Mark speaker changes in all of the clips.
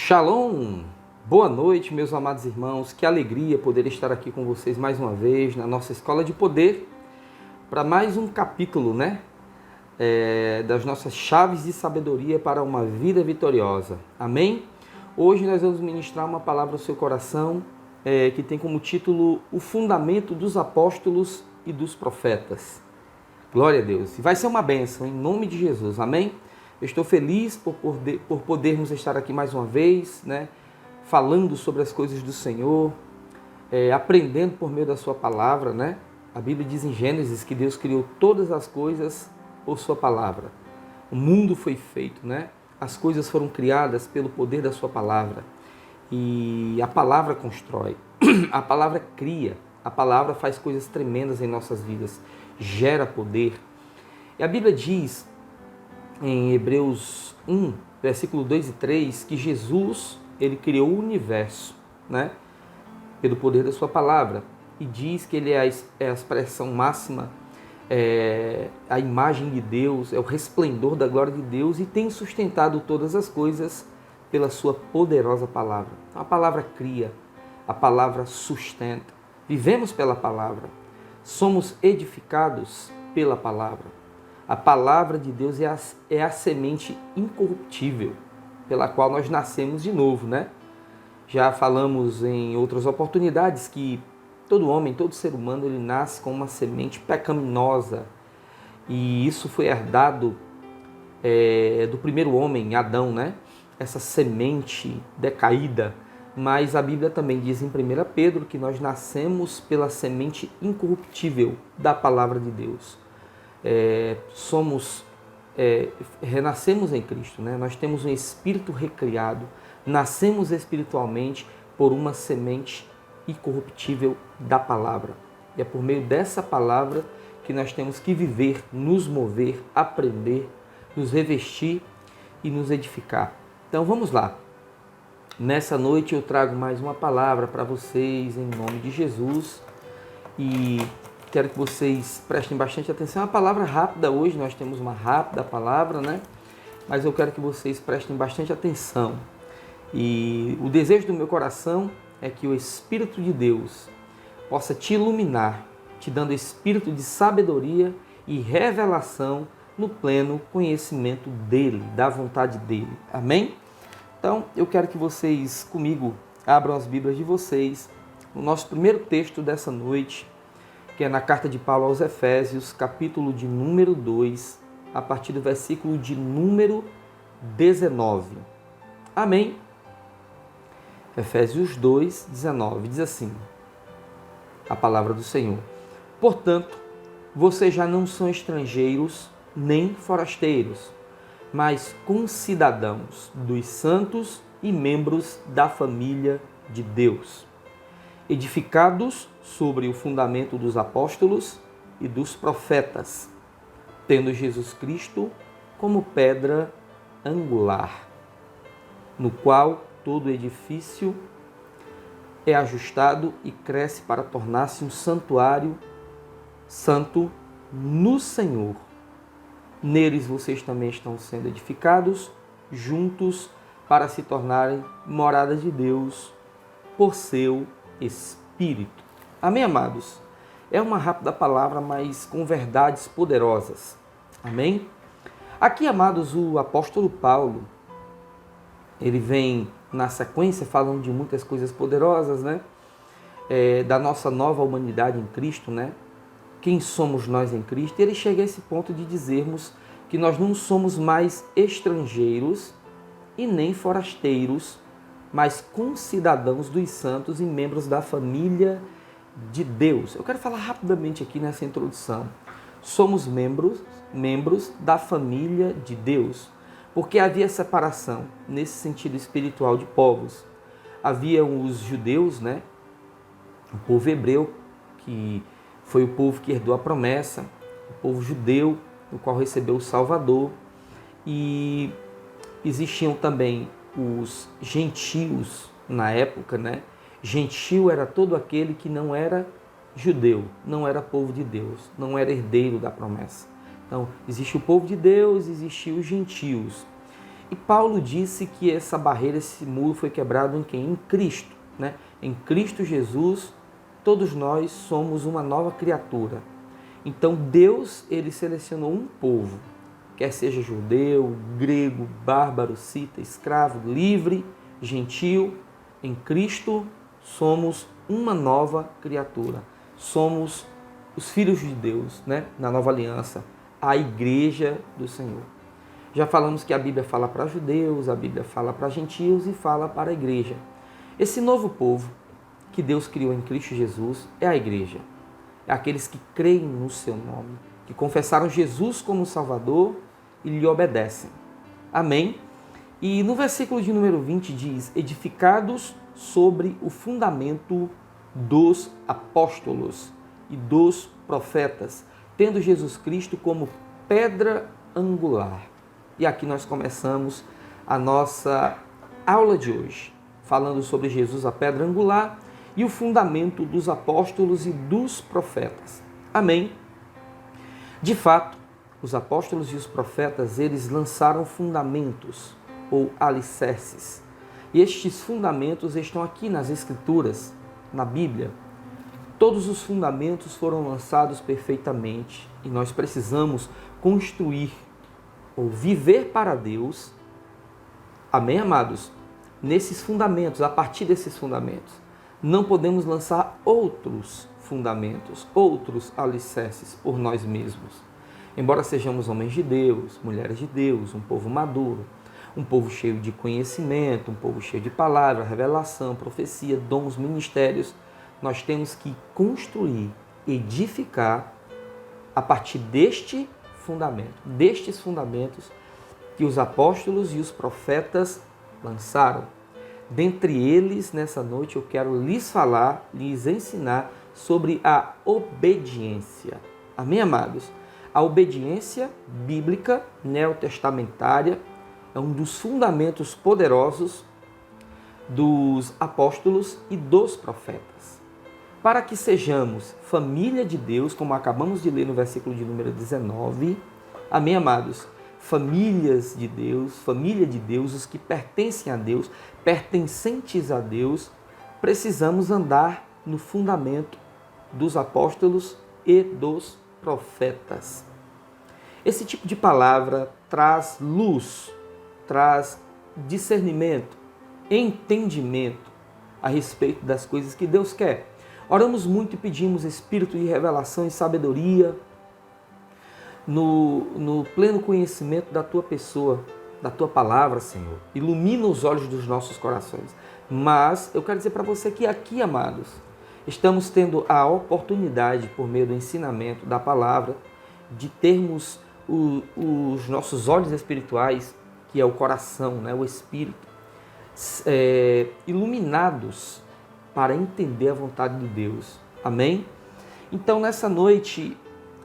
Speaker 1: Shalom! Boa noite, meus amados irmãos. Que alegria poder estar aqui com vocês mais uma vez na nossa Escola de Poder para mais um capítulo, das nossas chaves de sabedoria para uma vida vitoriosa. Amém? Hoje nós vamos ministrar uma palavra ao seu coração que tem como título O Fundamento dos Apóstolos e dos Profetas. Glória a Deus. E vai ser uma bênção, em nome de Jesus. Amém? Eu estou feliz por podermos estar aqui mais uma vez, falando sobre as coisas do Senhor, aprendendo por meio da sua palavra, A Bíblia diz em Gênesis que Deus criou todas as coisas por sua palavra. O mundo foi feito, As coisas foram criadas pelo poder da sua palavra. E a palavra constrói, a palavra cria, a palavra faz coisas tremendas em nossas vidas, gera poder. E a Bíblia diz em Hebreus 1, versículo 2 e 3, que Jesus, ele criou o universo, pelo poder da sua palavra. E diz que ele é a expressão máxima, a imagem de Deus, é o resplendor da glória de Deus e tem sustentado todas as coisas pela sua poderosa palavra. A palavra cria, a palavra sustenta. Vivemos pela palavra, somos edificados pela palavra. A palavra de Deus é a semente incorruptível pela qual nós nascemos de novo, Já falamos em outras oportunidades que todo homem, todo ser humano, ele nasce com uma semente pecaminosa. E isso foi herdado do primeiro homem, Adão, Essa semente decaída. Mas a Bíblia também diz em 1 Pedro que nós nascemos pela semente incorruptível da palavra de Deus. Renascemos em Cristo, Nós temos um espírito recriado, nascemos espiritualmente por uma semente incorruptível da palavra. E é por meio dessa palavra que nós temos que viver, nos mover, aprender, nos revestir e nos edificar. Então vamos lá. Nessa noite eu trago mais uma palavra para vocês em nome de Jesus e quero que vocês prestem bastante atenção. É uma palavra rápida hoje, nós temos uma rápida palavra, Mas eu quero que vocês prestem bastante atenção. E o desejo do meu coração é que o Espírito de Deus possa te iluminar, te dando espírito de sabedoria e revelação no pleno conhecimento dEle, da vontade dEle. Amém? Então, eu quero que vocês, comigo, abram as Bíblias de vocês no nosso primeiro texto dessa noite, que é na carta de Paulo aos Efésios, capítulo de número 2, a partir do versículo de número 19. Amém? Efésios 2, 19, diz assim, a palavra do Senhor. Portanto, vocês já não são estrangeiros nem forasteiros, mas concidadãos dos santos e membros da família de Deus, edificados sobre o fundamento dos apóstolos e dos profetas, tendo Jesus Cristo como pedra angular, no qual todo edifício é ajustado e cresce para tornar-se um santuário santo no Senhor. Neles vocês também estão sendo edificados juntos para se tornarem morada de Deus por seu Espírito. Amém, amados? É uma rápida palavra, mas com verdades poderosas. Amém? Aqui, amados, o apóstolo Paulo, ele vem na sequência falando de muitas coisas poderosas, da nossa nova humanidade em Cristo, Quem somos nós em Cristo? E ele chega a esse ponto de dizermos que nós não somos mais estrangeiros e nem forasteiros, mas concidadãos dos santos e membros da família de Deus. Eu quero falar rapidamente aqui nessa introdução. Somos membros da família de Deus, porque havia separação nesse sentido espiritual de povos. Havia os judeus, o povo hebreu, que foi o povo que herdou a promessa, o povo judeu, o qual recebeu o Salvador, e existiam também os gentios na época, Gentio era todo aquele que não era judeu, não era povo de Deus, não era herdeiro da promessa. Então, existe o povo de Deus, existiam os gentios. E Paulo disse que essa barreira, esse muro foi quebrado em quem? Em Cristo, né? Em Cristo Jesus, todos nós somos uma nova criatura. Então Deus, ele selecionou um povo, quer seja judeu, grego, bárbaro, cita, escravo, livre, gentil. Em Cristo somos uma nova criatura. Somos os filhos de Deus, né? Na nova aliança, a igreja do Senhor. Já falamos que a Bíblia fala para judeus, a Bíblia fala para gentios e fala para a igreja. Esse novo povo que Deus criou em Cristo Jesus é a igreja. É aqueles que creem no seu nome, que confessaram Jesus como Salvador e lhe obedecem. Amém? E no versículo de número 20 diz: edificados sobre o fundamento dos apóstolos e dos profetas, tendo Jesus Cristo como pedra angular. E aqui nós começamos a nossa aula de hoje, falando sobre Jesus, a pedra angular, e o fundamento dos apóstolos e dos profetas. Amém? De fato, os apóstolos e os profetas, eles lançaram fundamentos ou alicerces. E estes fundamentos estão aqui nas Escrituras, na Bíblia. Todos os fundamentos foram lançados perfeitamente e nós precisamos construir ou viver para Deus, amém, amados? Nesses fundamentos, a partir desses fundamentos. Não podemos lançar outros fundamentos, outros alicerces por nós mesmos. Embora sejamos homens de Deus, mulheres de Deus, um povo maduro, um povo cheio de conhecimento, um povo cheio de palavra, revelação, profecia, dons, ministérios, nós temos que construir, edificar a partir deste fundamento, destes fundamentos que os apóstolos e os profetas lançaram. Dentre eles, nessa noite, eu quero lhes falar, lhes ensinar sobre a obediência. Amém, amados? A obediência bíblica, neotestamentária, é um dos fundamentos poderosos dos apóstolos e dos profetas. Para que sejamos família de Deus, como acabamos de ler no versículo de número 19, amém, amados? Famílias de Deus, família de Deus, os que pertencem a Deus, pertencentes a Deus, precisamos andar no fundamento dos apóstolos e dos profetas. Esse tipo de palavra traz luz, traz discernimento, entendimento a respeito das coisas que Deus quer. Oramos muito e pedimos espírito de revelação e sabedoria no pleno conhecimento da Tua pessoa, da Tua palavra, Senhor. Ilumina os olhos dos nossos corações. Mas eu quero dizer para você que aqui, amados, estamos tendo a oportunidade, por meio do ensinamento da palavra, de termos os nossos olhos espirituais, que é o coração, né, o espírito, iluminados para entender a vontade de Deus. Amém? Então, nessa noite,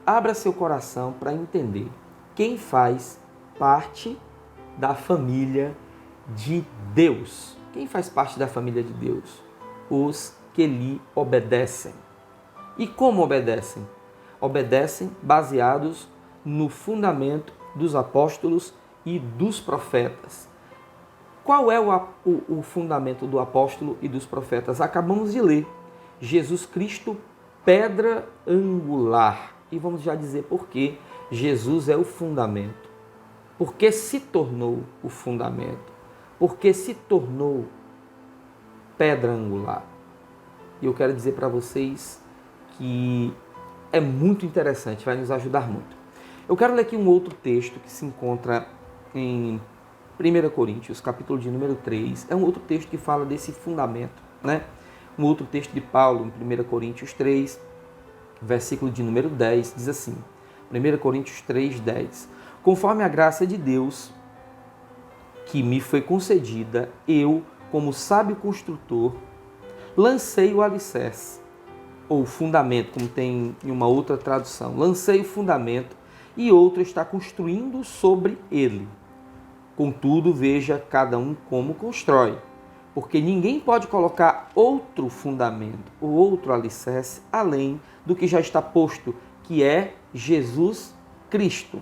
Speaker 1: abra seu coração para entender quem faz parte da família de Deus. Quem faz parte da família de Deus? Os que lhe obedecem. E como obedecem? Obedecem baseados no fundamento dos apóstolos e dos profetas. Qual é o fundamento do apóstolo e dos profetas? Acabamos de ler. Jesus Cristo, pedra angular. E vamos já dizer por que Jesus é o fundamento. Por que se tornou o fundamento? Por que se tornou pedra angular? E eu quero dizer para vocês que é muito interessante, vai nos ajudar muito. Eu quero ler aqui um outro texto que se encontra em 1 Coríntios, capítulo de número 3. É um outro texto que fala desse fundamento, né? Um outro texto de Paulo, em 1 Coríntios 3, versículo de número 10, diz assim, 1 Coríntios 3, 10. Conforme a graça de Deus que me foi concedida, eu, como sábio construtor, lancei o alicerce, ou fundamento, como tem em uma outra tradução. Lancei o fundamento e outro está construindo sobre ele. Contudo, veja cada um como constrói, porque ninguém pode colocar outro fundamento ou outro alicerce além do que já está posto, que é Jesus Cristo.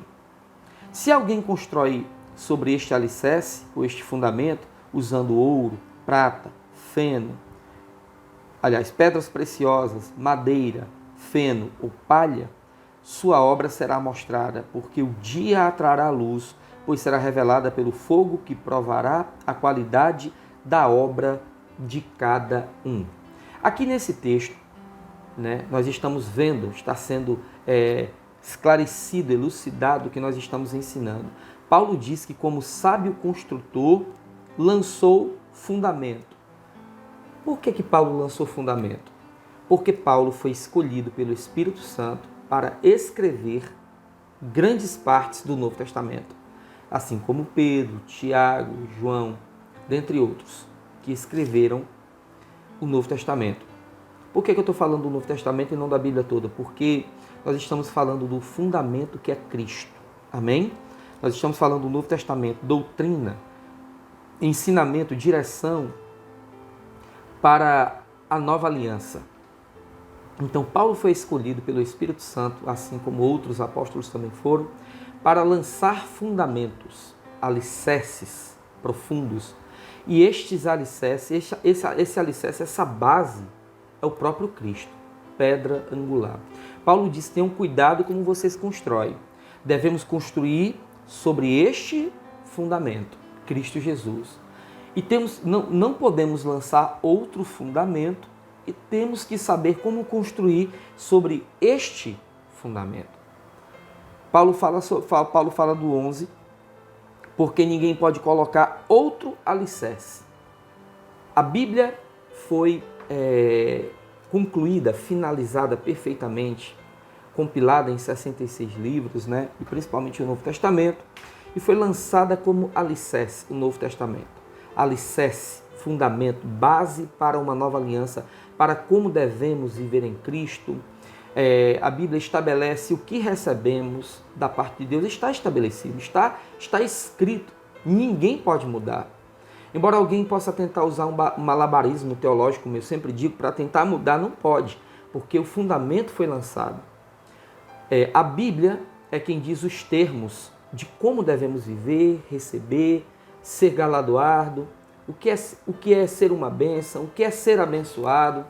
Speaker 1: Se alguém constrói sobre este alicerce, ou este fundamento, usando ouro, prata, feno, pedras preciosas, madeira, feno ou palha, sua obra será mostrada, porque o dia a trará luz, pois será revelada pelo fogo que provará a qualidade da obra de cada um. Aqui nesse texto, nós estamos vendo, está sendo esclarecido, elucidado o que nós estamos ensinando. Paulo diz que, como sábio construtor, lançou fundamento. Por que Paulo lançou fundamento? Porque Paulo foi escolhido pelo Espírito Santo para escrever grandes partes do Novo Testamento, assim como Pedro, Tiago, João, dentre outros, que escreveram o Novo Testamento. Por que eu estou falando do Novo Testamento e não da Bíblia toda? Porque nós estamos falando do fundamento que é Cristo. Amém? Nós estamos falando do Novo Testamento, doutrina, ensinamento, direção para a nova aliança. Então, Paulo foi escolhido pelo Espírito Santo, assim como outros apóstolos também foram, para lançar fundamentos, alicerces profundos. E estes alicerces, esse alicerce, essa base, é o próprio Cristo, pedra angular. Paulo diz: tenham cuidado como vocês constroem. Devemos construir sobre este fundamento, Cristo Jesus. E não podemos lançar outro fundamento, e temos que saber como construir sobre este fundamento. Paulo fala do 11, porque ninguém pode colocar outro alicerce. A Bíblia foi concluída, finalizada perfeitamente, compilada em 66 livros, e principalmente o Novo Testamento, e foi lançada como alicerce, o Novo Testamento. Alicerce, fundamento, base para uma nova aliança, para como devemos viver em Cristo. A Bíblia estabelece o que recebemos da parte de Deus, está estabelecido, está escrito, ninguém pode mudar. Embora alguém possa tentar usar um malabarismo teológico, como eu sempre digo, para tentar mudar, não pode, porque o fundamento foi lançado. A Bíblia é quem diz os termos de como devemos viver, receber, ser galardoado, o que é ser uma bênção, o que é ser abençoado.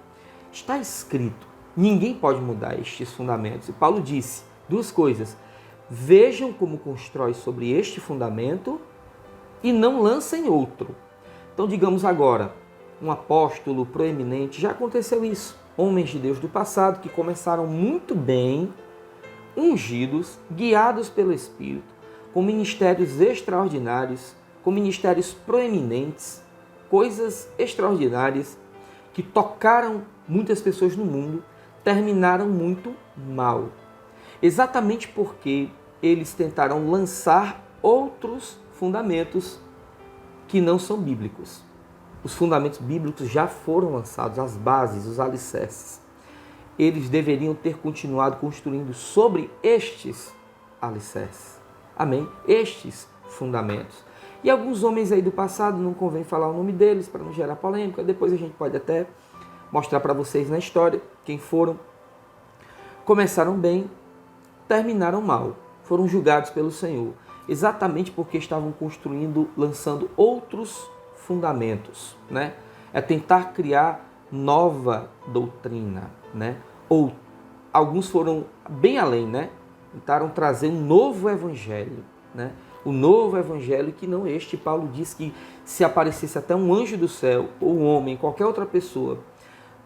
Speaker 1: Está escrito. Ninguém pode mudar estes fundamentos. E Paulo disse duas coisas: vejam como constrói sobre este fundamento e não lancem outro. Então, digamos agora, um apóstolo proeminente, já aconteceu isso. Homens de Deus do passado que começaram muito bem, ungidos, guiados pelo Espírito, com ministérios extraordinários, com ministérios proeminentes, coisas extraordinárias que tocaram muitas pessoas no mundo, terminaram muito mal. Exatamente porque eles tentaram lançar outros fundamentos que não são bíblicos. Os fundamentos bíblicos já foram lançados, as bases, os alicerces. Eles deveriam ter continuado construindo sobre estes alicerces. Amém? Estes fundamentos. E alguns homens aí do passado, não convém falar o nome deles para não gerar polêmica, depois a gente pode até mostrar para vocês na história quem foram. Começaram bem, terminaram mal, foram julgados pelo Senhor, exatamente porque estavam construindo, lançando outros fundamentos, É tentar criar nova doutrina, Ou alguns foram bem além, Tentaram trazer um novo evangelho, O novo evangelho que não este. Paulo diz que se aparecesse até um anjo do céu, ou um homem, qualquer outra pessoa,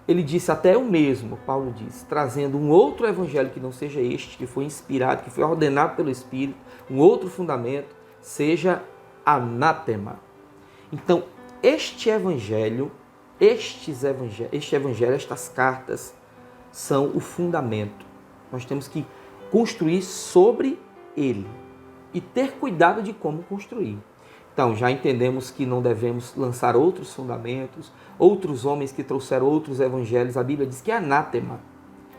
Speaker 1: ele disse até eu mesmo, Paulo disse, trazendo um outro evangelho que não seja este, que foi inspirado, que foi ordenado pelo Espírito, um outro fundamento, seja anátema. Então, este evangelho, estas cartas, são o fundamento. Nós temos que construir sobre ele e ter cuidado de como construir. Então, já entendemos que não devemos lançar outros fundamentos, outros homens que trouxeram outros evangelhos. A Bíblia diz que é anátema.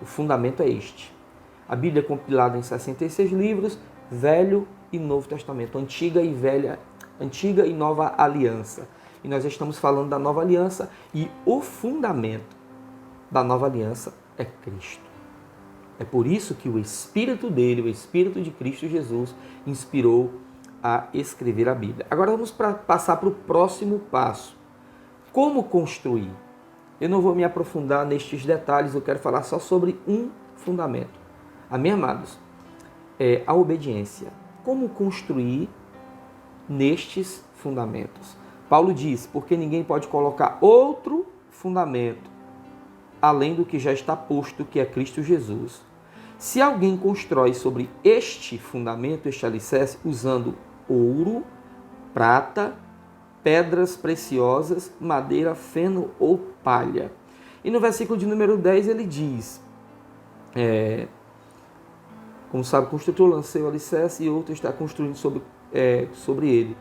Speaker 1: O fundamento é este. A Bíblia é compilada em 66 livros, Velho e Novo Testamento, Antiga e Nova Aliança. E nós estamos falando da Nova Aliança, e o fundamento da Nova Aliança é Cristo. É por isso que o Espírito dele, o Espírito de Cristo Jesus, inspirou a escrever a Bíblia. Agora vamos passar para o próximo passo. Como construir? Eu não vou me aprofundar nestes detalhes, eu quero falar só sobre um fundamento. Amém, amados? É a obediência. Como construir nestes fundamentos? Paulo diz, porque ninguém pode colocar outro fundamento além do que já está posto, que é Cristo Jesus. Se alguém constrói sobre este fundamento, este alicerce, usando ouro, prata, pedras preciosas, madeira, feno ou palha. E no versículo de número 10 ele diz, como sabe, o construtor lancei o alicerce e outro está construindo sobre ele.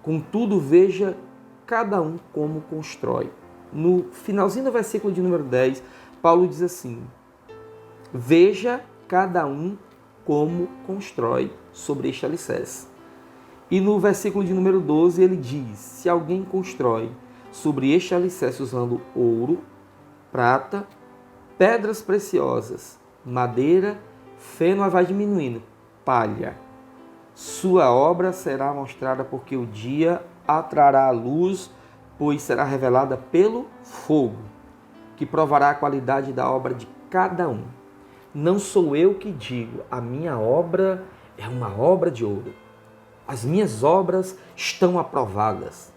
Speaker 1: Contudo, veja cada um como constrói. No finalzinho do versículo de número 10, Paulo diz assim, veja cada um como constrói sobre este alicerce. E no versículo de número 12 ele diz, se alguém constrói sobre este alicerce usando ouro, prata, pedras preciosas, madeira, feno, vai diminuindo, palha. Sua obra será mostrada porque o dia a trará a luz, pois será revelada pelo fogo, que provará a qualidade da obra de cada um. Não sou eu que digo, a minha obra é uma obra de ouro. As minhas obras estão aprovadas.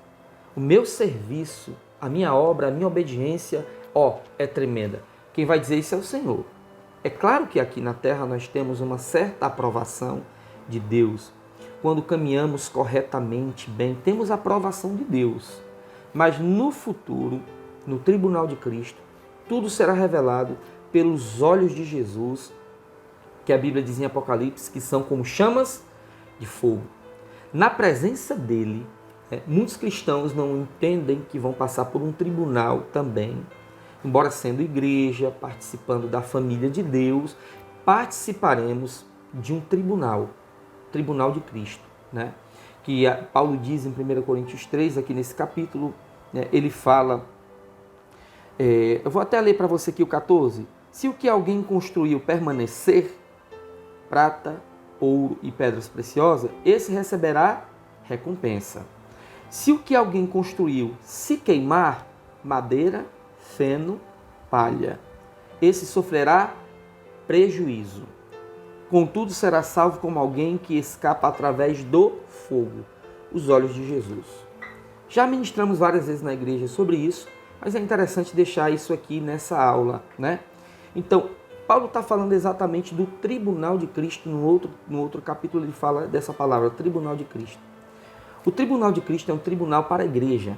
Speaker 1: O meu serviço, a minha obra, a minha obediência, é tremenda. Quem vai dizer isso é o Senhor. É claro que aqui na terra nós temos uma certa aprovação de Deus. Quando caminhamos corretamente, bem, temos a aprovação de Deus. Mas no futuro, no tribunal de Cristo, tudo será revelado pelos olhos de Jesus, que a Bíblia diz em Apocalipse, que são como chamas de fogo. Na presença dele, muitos cristãos não entendem que vão passar por um tribunal também, embora sendo igreja, participando da família de Deus, participaremos de um tribunal de Cristo, né? Que Paulo diz em 1 Coríntios 3, aqui nesse capítulo, ele fala, eu vou até ler para você aqui o 14, se o que alguém construiu permanecer, prata, ouro e pedras preciosas, esse receberá recompensa. Se o que alguém construiu se queimar, madeira, feno, palha, esse sofrerá prejuízo. Contudo, será salvo como alguém que escapa através do fogo, os olhos de Jesus. Já ministramos várias vezes na igreja sobre isso, mas é interessante deixar isso aqui nessa aula, né? Então, Paulo está falando exatamente do tribunal de Cristo. No outro capítulo ele fala dessa palavra, tribunal de Cristo. O tribunal de Cristo é um tribunal para a igreja.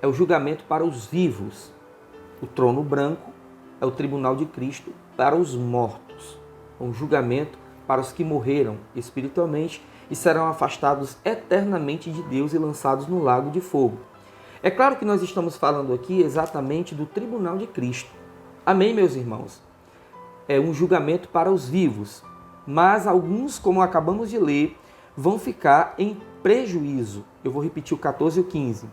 Speaker 1: É o julgamento para os vivos. O trono branco é o tribunal de Cristo para os mortos. É um julgamento para os que morreram espiritualmente e serão afastados eternamente de Deus e lançados no lago de fogo. É claro que nós estamos falando aqui exatamente do tribunal de Cristo. Amém, meus irmãos? É um julgamento para os vivos, mas alguns, como acabamos de ler, vão ficar em prejuízo. Eu vou repetir o 14 e o 15,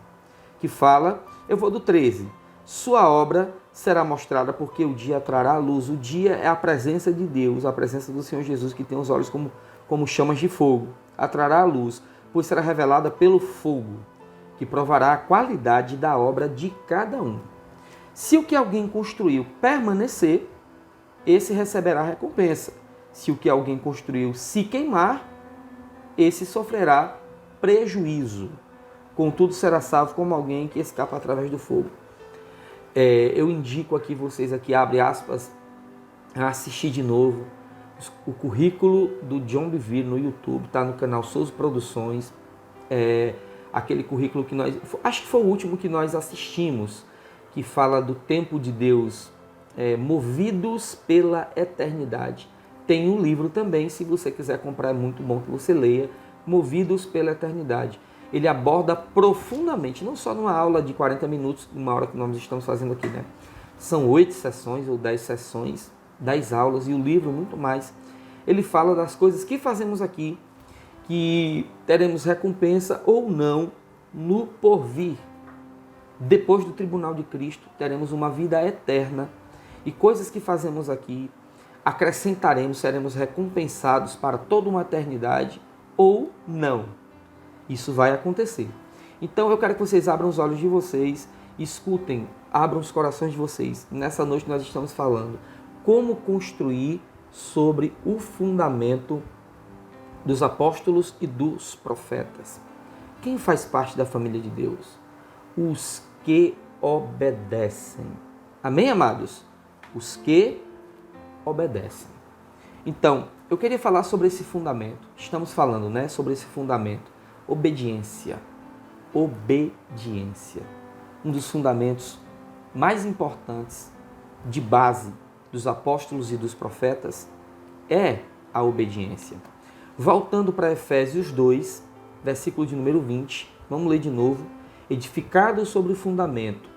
Speaker 1: que fala, eu vou do 13. Sua obra será mostrada porque o dia trará a luz. O dia é a presença de Deus, a presença do Senhor Jesus, que tem os olhos como chamas de fogo. Atrará a luz, pois será revelada pelo fogo, que provará a qualidade da obra de cada um. Se o que alguém construiu permanecer, esse receberá recompensa. Se o que alguém construiu se queimar, esse sofrerá prejuízo. Contudo, será salvo como alguém que escapa através do fogo. Eu indico aqui vocês, aqui, abre aspas, a assistir de novo o currículo do John Bevere no YouTube, está no canal Souza Produções. Aquele currículo que acho que foi o último que nós assistimos, que fala do tempo de Deus, movidos pela eternidade. Tem um livro também, se você quiser comprar, é muito bom que você leia, Movidos pela Eternidade. Ele aborda profundamente, não só numa aula de 40 minutos, uma hora que nós estamos fazendo aqui, né? São 8 sessões ou 10 sessões, 10 aulas e o livro muito mais. Ele fala das coisas que fazemos aqui, que teremos recompensa ou não no porvir. Depois do tribunal de Cristo, teremos uma vida eterna e coisas que fazemos aqui, acrescentaremos, seremos recompensados para toda uma eternidade ou não. Isso vai acontecer. Então eu quero que vocês abram os olhos de vocês, escutem, abram os corações de vocês. Nessa noite nós estamos falando como construir sobre o fundamento dos apóstolos e dos profetas. Quem faz parte da família de Deus? Os que obedecem. Amém, amados? Os que obedecem. Então, eu queria falar sobre esse fundamento. Estamos falando, né, sobre esse fundamento. Obediência. Obediência. Um dos fundamentos mais importantes de base dos apóstolos e dos profetas é a obediência. Voltando para Efésios 2, versículo de número 20, vamos ler de novo. Edificados sobre o fundamento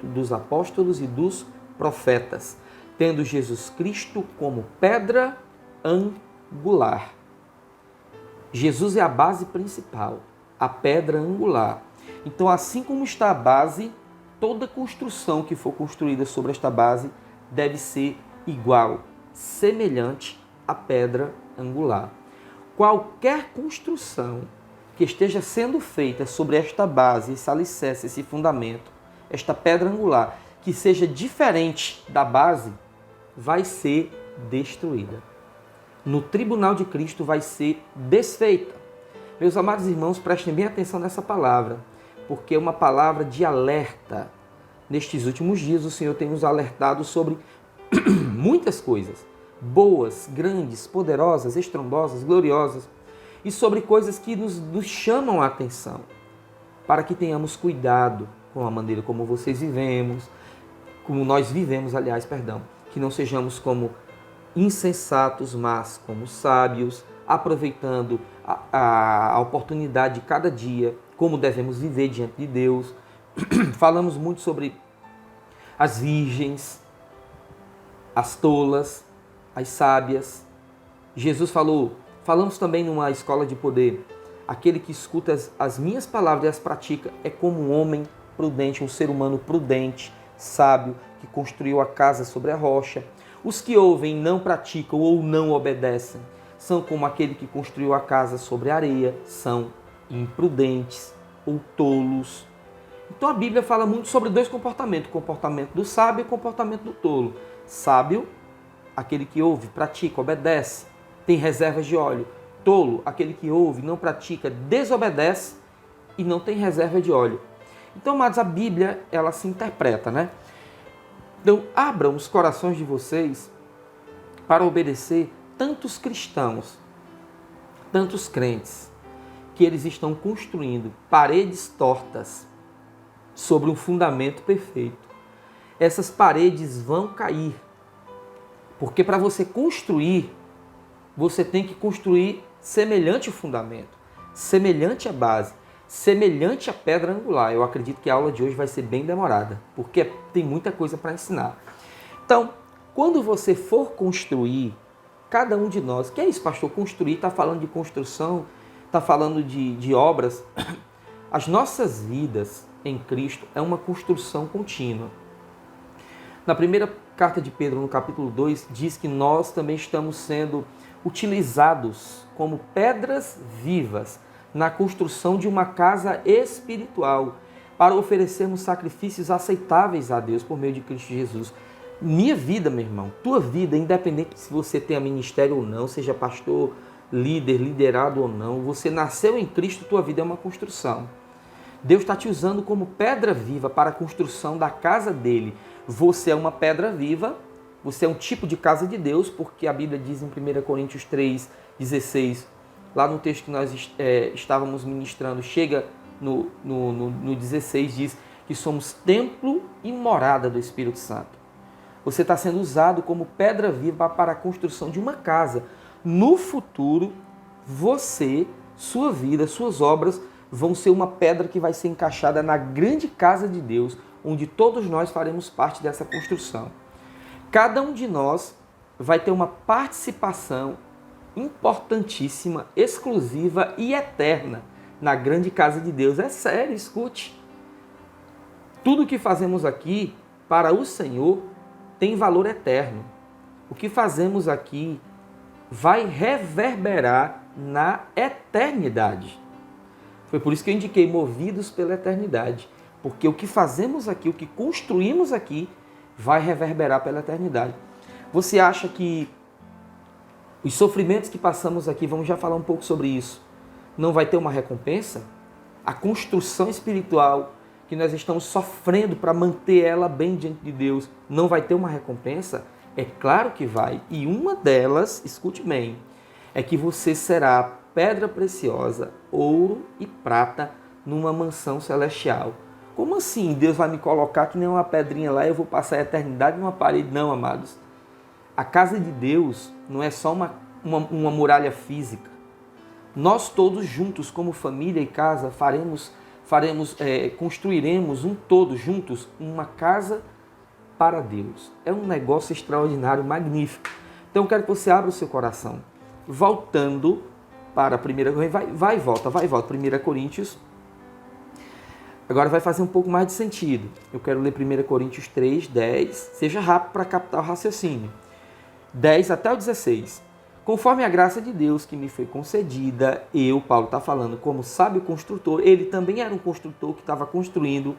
Speaker 1: dos apóstolos e dos profetas, tendo Jesus Cristo como pedra angular. Jesus é a base principal, a pedra angular. Então, assim como está a base, toda construção que for construída sobre esta base deve ser igual, semelhante à pedra angular. Qualquer construção que esteja sendo feita sobre esta base, esse alicerce, esse fundamento, esta pedra angular, que seja diferente da base, vai ser destruída. No tribunal de Cristo vai ser desfeita. Meus amados irmãos, prestem bem atenção nessa palavra, porque é uma palavra de alerta. Nestes últimos dias, o Senhor tem nos alertado sobre muitas coisas, boas, grandes, poderosas, estrondosas, gloriosas, e sobre coisas que nos chamam a atenção, para que tenhamos cuidado com a maneira como nós vivemos, que não sejamos como insensatos, mas como sábios, aproveitando a oportunidade de cada dia, como devemos viver diante de Deus. Falamos muito sobre as virgens, as tolas, as sábias. Jesus falamos também numa escola de poder, aquele que escuta as minhas palavras e as pratica é como um homem prudente, um ser humano prudente, sábio, que construiu a casa sobre a rocha. Os que ouvem e não praticam ou não obedecem são como aquele que construiu a casa sobre a areia, são imprudentes ou tolos. Então a Bíblia fala muito sobre dois comportamentos, o comportamento do sábio e o comportamento do tolo. Sábio, aquele que ouve, pratica, obedece, tem reservas de óleo. Tolo, aquele que ouve, não pratica, desobedece e não tem reserva de óleo. Então, amados, a Bíblia, ela se interpreta, né? Então, abram os corações de vocês para obedecer tantos cristãos, tantos crentes, que eles estão construindo paredes tortas sobre um fundamento perfeito. Essas paredes vão cair, porque para você construir, você tem que construir semelhante ao fundamento, semelhante à base, semelhante à pedra angular. Eu acredito que a aula de hoje vai ser bem demorada, porque tem muita coisa para ensinar. Então, quando você for construir, cada um de nós, que é isso, pastor? Construir, está falando de construção, está falando de obras. As nossas vidas em Cristo é uma construção contínua. Na primeira carta de Pedro, no capítulo 2, diz que nós também estamos sendo utilizados como pedras vivas na construção de uma casa espiritual para oferecermos sacrifícios aceitáveis a Deus por meio de Cristo Jesus. Minha vida, meu irmão, tua vida, independente se você tenha ministério ou não, seja pastor, líder, liderado ou não, você nasceu em Cristo, tua vida é uma construção. Deus está te usando como pedra viva para a construção da casa dele. Você é uma pedra viva, você é um tipo de casa de Deus, porque a Bíblia diz em 1 Coríntios 3,16, lá no texto que nós estávamos ministrando, chega no 16, diz que somos templo e morada do Espírito Santo. Você está sendo usado como pedra viva para a construção de uma casa. No futuro, você, sua vida, suas obras vão ser uma pedra que vai ser encaixada na grande casa de Deus, onde todos nós faremos parte dessa construção. Cada um de nós vai ter uma participação importantíssima, exclusiva e eterna na grande casa de Deus. É sério, escute. Tudo que fazemos aqui para o Senhor tem valor eterno. O que fazemos aqui vai reverberar na eternidade. Foi por isso que eu indiquei movidos pela eternidade. Porque o que fazemos aqui, o que construímos aqui, vai reverberar pela eternidade. Você acha que os sofrimentos que passamos aqui, vamos já falar um pouco sobre isso, não vai ter uma recompensa? A construção espiritual que nós estamos sofrendo para manter ela bem diante de Deus, não vai ter uma recompensa? É claro que vai. E uma delas, escute bem, é que você será pedra preciosa, ouro e prata numa mansão celestial. Como assim Deus vai me colocar que nem uma pedrinha lá e eu vou passar a eternidade numa parede? Não, amados. A casa de Deus não é só uma muralha física. Nós todos juntos, como família e casa, construiremos um todo juntos uma casa para Deus. É um negócio extraordinário, magnífico. Então eu quero que você abra o seu coração. Voltando para a primeira... Vai e volta. 1 Coríntios. Agora vai fazer um pouco mais de sentido. Eu quero ler 1 Coríntios 3, 10. Seja rápido para captar o raciocínio. 10 até o 16. Conforme a graça de Deus que me foi concedida, eu, Paulo está falando, como sábio construtor, ele também era um construtor que estava construindo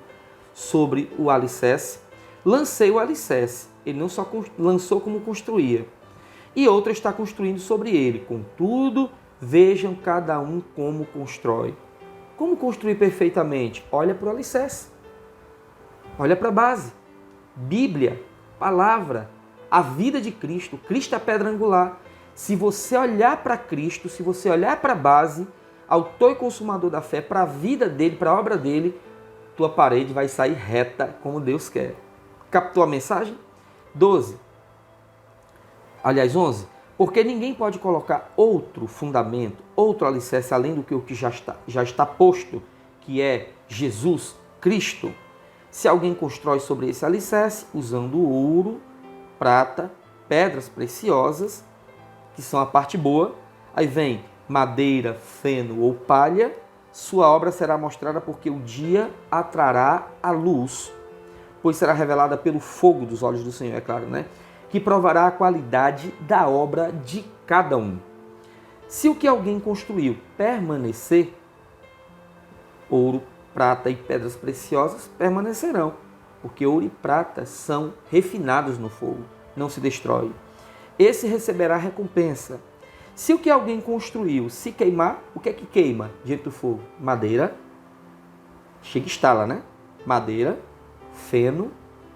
Speaker 1: sobre o alicerce. Lancei o alicerce. Ele não só lançou como construía. E outro está construindo sobre ele. Contudo, vejam cada um como constrói. Como construir perfeitamente? Olha para o alicerce. Olha para a base. Bíblia, palavra, a vida de Cristo. Cristo é a pedra angular. Se você olhar para Cristo, se você olhar para a base, autor e consumador da fé, para a vida dele, para a obra dele, tua parede vai sair reta como Deus quer. Captou a mensagem? 11. Porque ninguém pode colocar outro fundamento, outro alicerce, além do que o que já está posto, que é Jesus Cristo. Se alguém constrói sobre esse alicerce, usando ouro, prata, pedras preciosas, que são a parte boa, aí vem madeira, feno ou palha, sua obra será mostrada porque o dia a trará a luz, pois será revelada pelo fogo dos olhos do Senhor, é claro, né? Que provará a qualidade da obra de cada um. Se o que alguém construiu permanecer, ouro, prata e pedras preciosas permanecerão, porque ouro e prata são refinados no fogo, não se destrói. Esse receberá recompensa. Se o que alguém construiu se queimar, o que é que queima diante do fogo? Madeira, chega e estala, né? Madeira, feno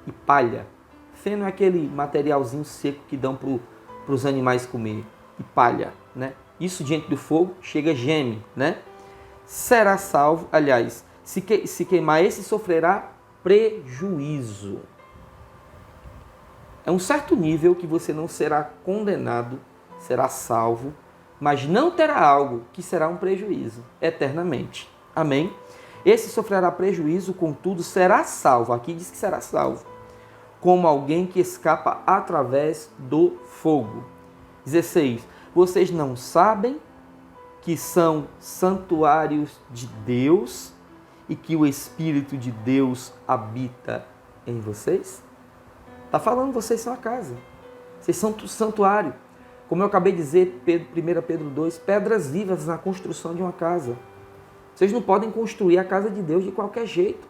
Speaker 1: e palha. Feno é aquele materialzinho seco que dão para os animais comer. E palha, né? Isso diante do fogo chega geme, né? Será salvo, aliás, se queimar esse sofrerá prejuízo. É um certo nível que você não será condenado, será salvo, mas não terá algo que será um prejuízo eternamente. Amém? Esse sofrerá prejuízo, contudo, será salvo. Aqui diz que será salvo, como alguém que escapa através do fogo. 16. Vocês não sabem que são santuários de Deus e que o Espírito de Deus habita em vocês? Está falando, vocês são a casa. Vocês são santuário. Como eu acabei de dizer, 1 Pedro 2, pedras vivas na construção de uma casa. Vocês não podem construir a casa de Deus de qualquer jeito.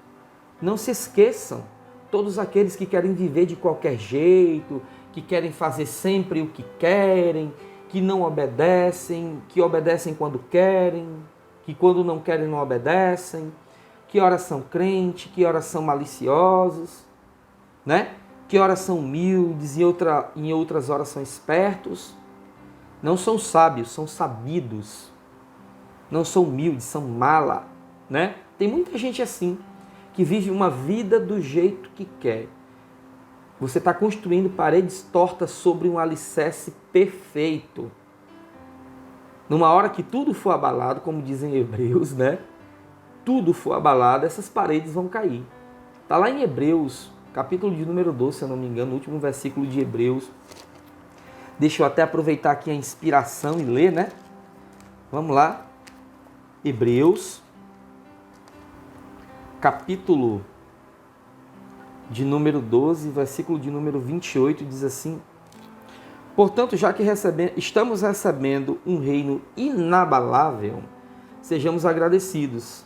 Speaker 1: Não se esqueçam. Todos aqueles que querem viver de qualquer jeito, que querem fazer sempre o que querem, que não obedecem, que obedecem quando querem, que quando não querem não obedecem, que horas são crentes, que horas são maliciosos, né? Que horas são humildes e em outras horas são espertos. Não são sábios, são sabidos. Não são humildes, são mala, né? Tem muita gente assim, que vive uma vida do jeito que quer. Você está construindo paredes tortas sobre um alicerce perfeito. Numa hora que tudo for abalado, como dizem Hebreus, né? Tudo for abalado, essas paredes vão cair. Está lá em Hebreus, capítulo de número 12, se eu não me engano, o último versículo de Hebreus. Deixa eu até aproveitar aqui a inspiração e ler, né? Vamos lá. Hebreus, capítulo de número 12, versículo de número 28, diz assim: Portanto, já que estamos recebendo um reino inabalável, sejamos agradecidos.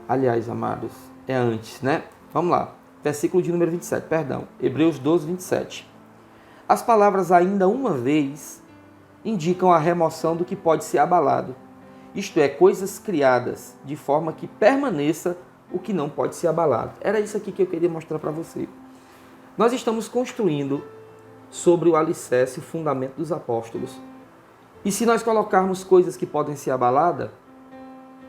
Speaker 1: Aliás, amados, é antes, né? Vamos lá. Versículo de número 27, perdão. Hebreus 12, 27. As palavras ainda uma vez indicam a remoção do que pode ser abalado. Isto é, coisas criadas, de forma que permaneça o que não pode ser abalado. Era isso aqui que eu queria mostrar para você. Nós estamos construindo sobre o alicerce, o fundamento dos apóstolos. E se nós colocarmos coisas que podem ser abaladas,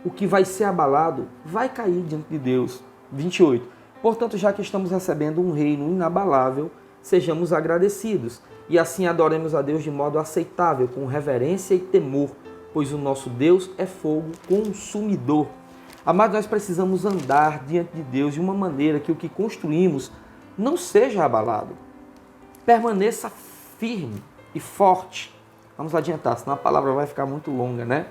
Speaker 1: o que vai ser abalado vai cair diante de Deus. 28. Portanto, já que estamos recebendo um reino inabalável, sejamos agradecidos e assim adoremos a Deus de modo aceitável, com reverência e temor, pois o nosso Deus é fogo consumidor. Amados, nós precisamos andar diante de Deus de uma maneira que o que construímos não seja abalado. Permaneça firme e forte. Vamos adiantar, senão a palavra vai ficar muito longa, né?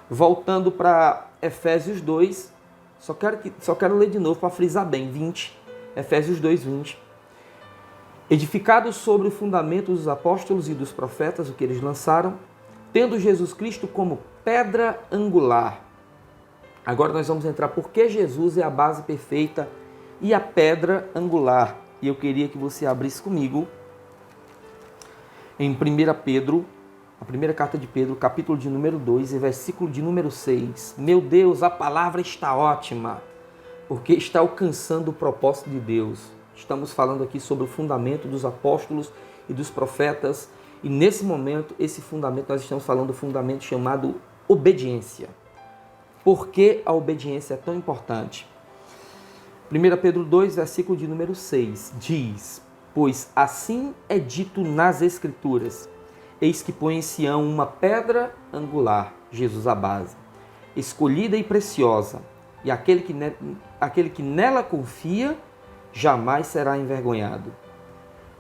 Speaker 1: Voltando para Efésios 2, só quero ler de novo para frisar bem, 20. Efésios 2, 20. Edificados sobre o fundamento dos apóstolos e dos profetas, o que eles lançaram, tendo Jesus Cristo como pedra angular. Agora nós vamos entrar porque Jesus é a base perfeita e a pedra angular. E eu queria que você abrisse comigo em 1 Pedro, a primeira carta de Pedro, capítulo de número 2 e versículo de número 6. Meu Deus, a palavra está ótima, porque está alcançando o propósito de Deus. Estamos falando aqui sobre o fundamento dos apóstolos e dos profetas. E nesse momento, esse fundamento, nós estamos falando do fundamento chamado obediência. Por que a obediência é tão importante? 1 Pedro 2, versículo de número 6, diz: pois assim é dito nas Escrituras, eis que põe em Sião uma pedra angular, Jesus a base, escolhida e preciosa, e aquele que nela confia jamais será envergonhado.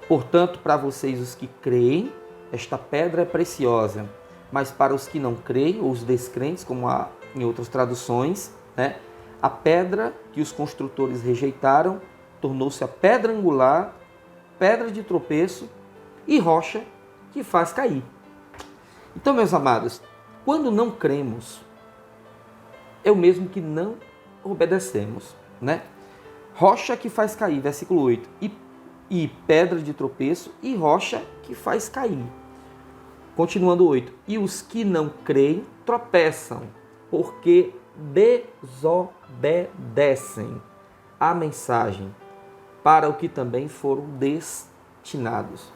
Speaker 1: Portanto, para vocês os que creem, esta pedra é preciosa, mas para os que não creem, ou os descrentes, como há em outras traduções, né, a pedra que os construtores rejeitaram tornou-se a pedra angular, pedra de tropeço e rocha que faz cair. Então, meus amados, quando não cremos, é o mesmo que não obedecemos, né? Rocha que faz cair, versículo 8, e pedra de tropeço e rocha que faz cair. Continuando 8, e os que não creem tropeçam, porque desobedecem a mensagem para o que também foram destinados.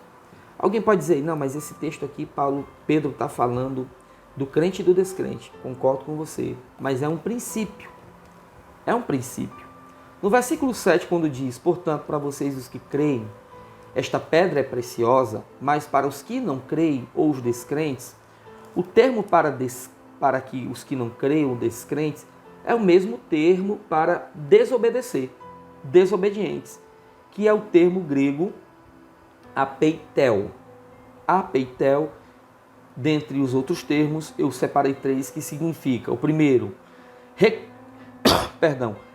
Speaker 1: Alguém pode dizer, não, mas esse texto aqui, Pedro está falando do crente e do descrente. Concordo com você, mas é um princípio. É um princípio. No versículo 7, quando diz, portanto, para vocês os que creem, esta pedra é preciosa, mas para os que não creem ou os descrentes, o termo para que os que não creem ou descrentes é o mesmo termo para desobedecer, desobedientes, que é o termo grego apeitel. Apeitel, dentre os outros termos, eu separei 3 que significa, o primeiro,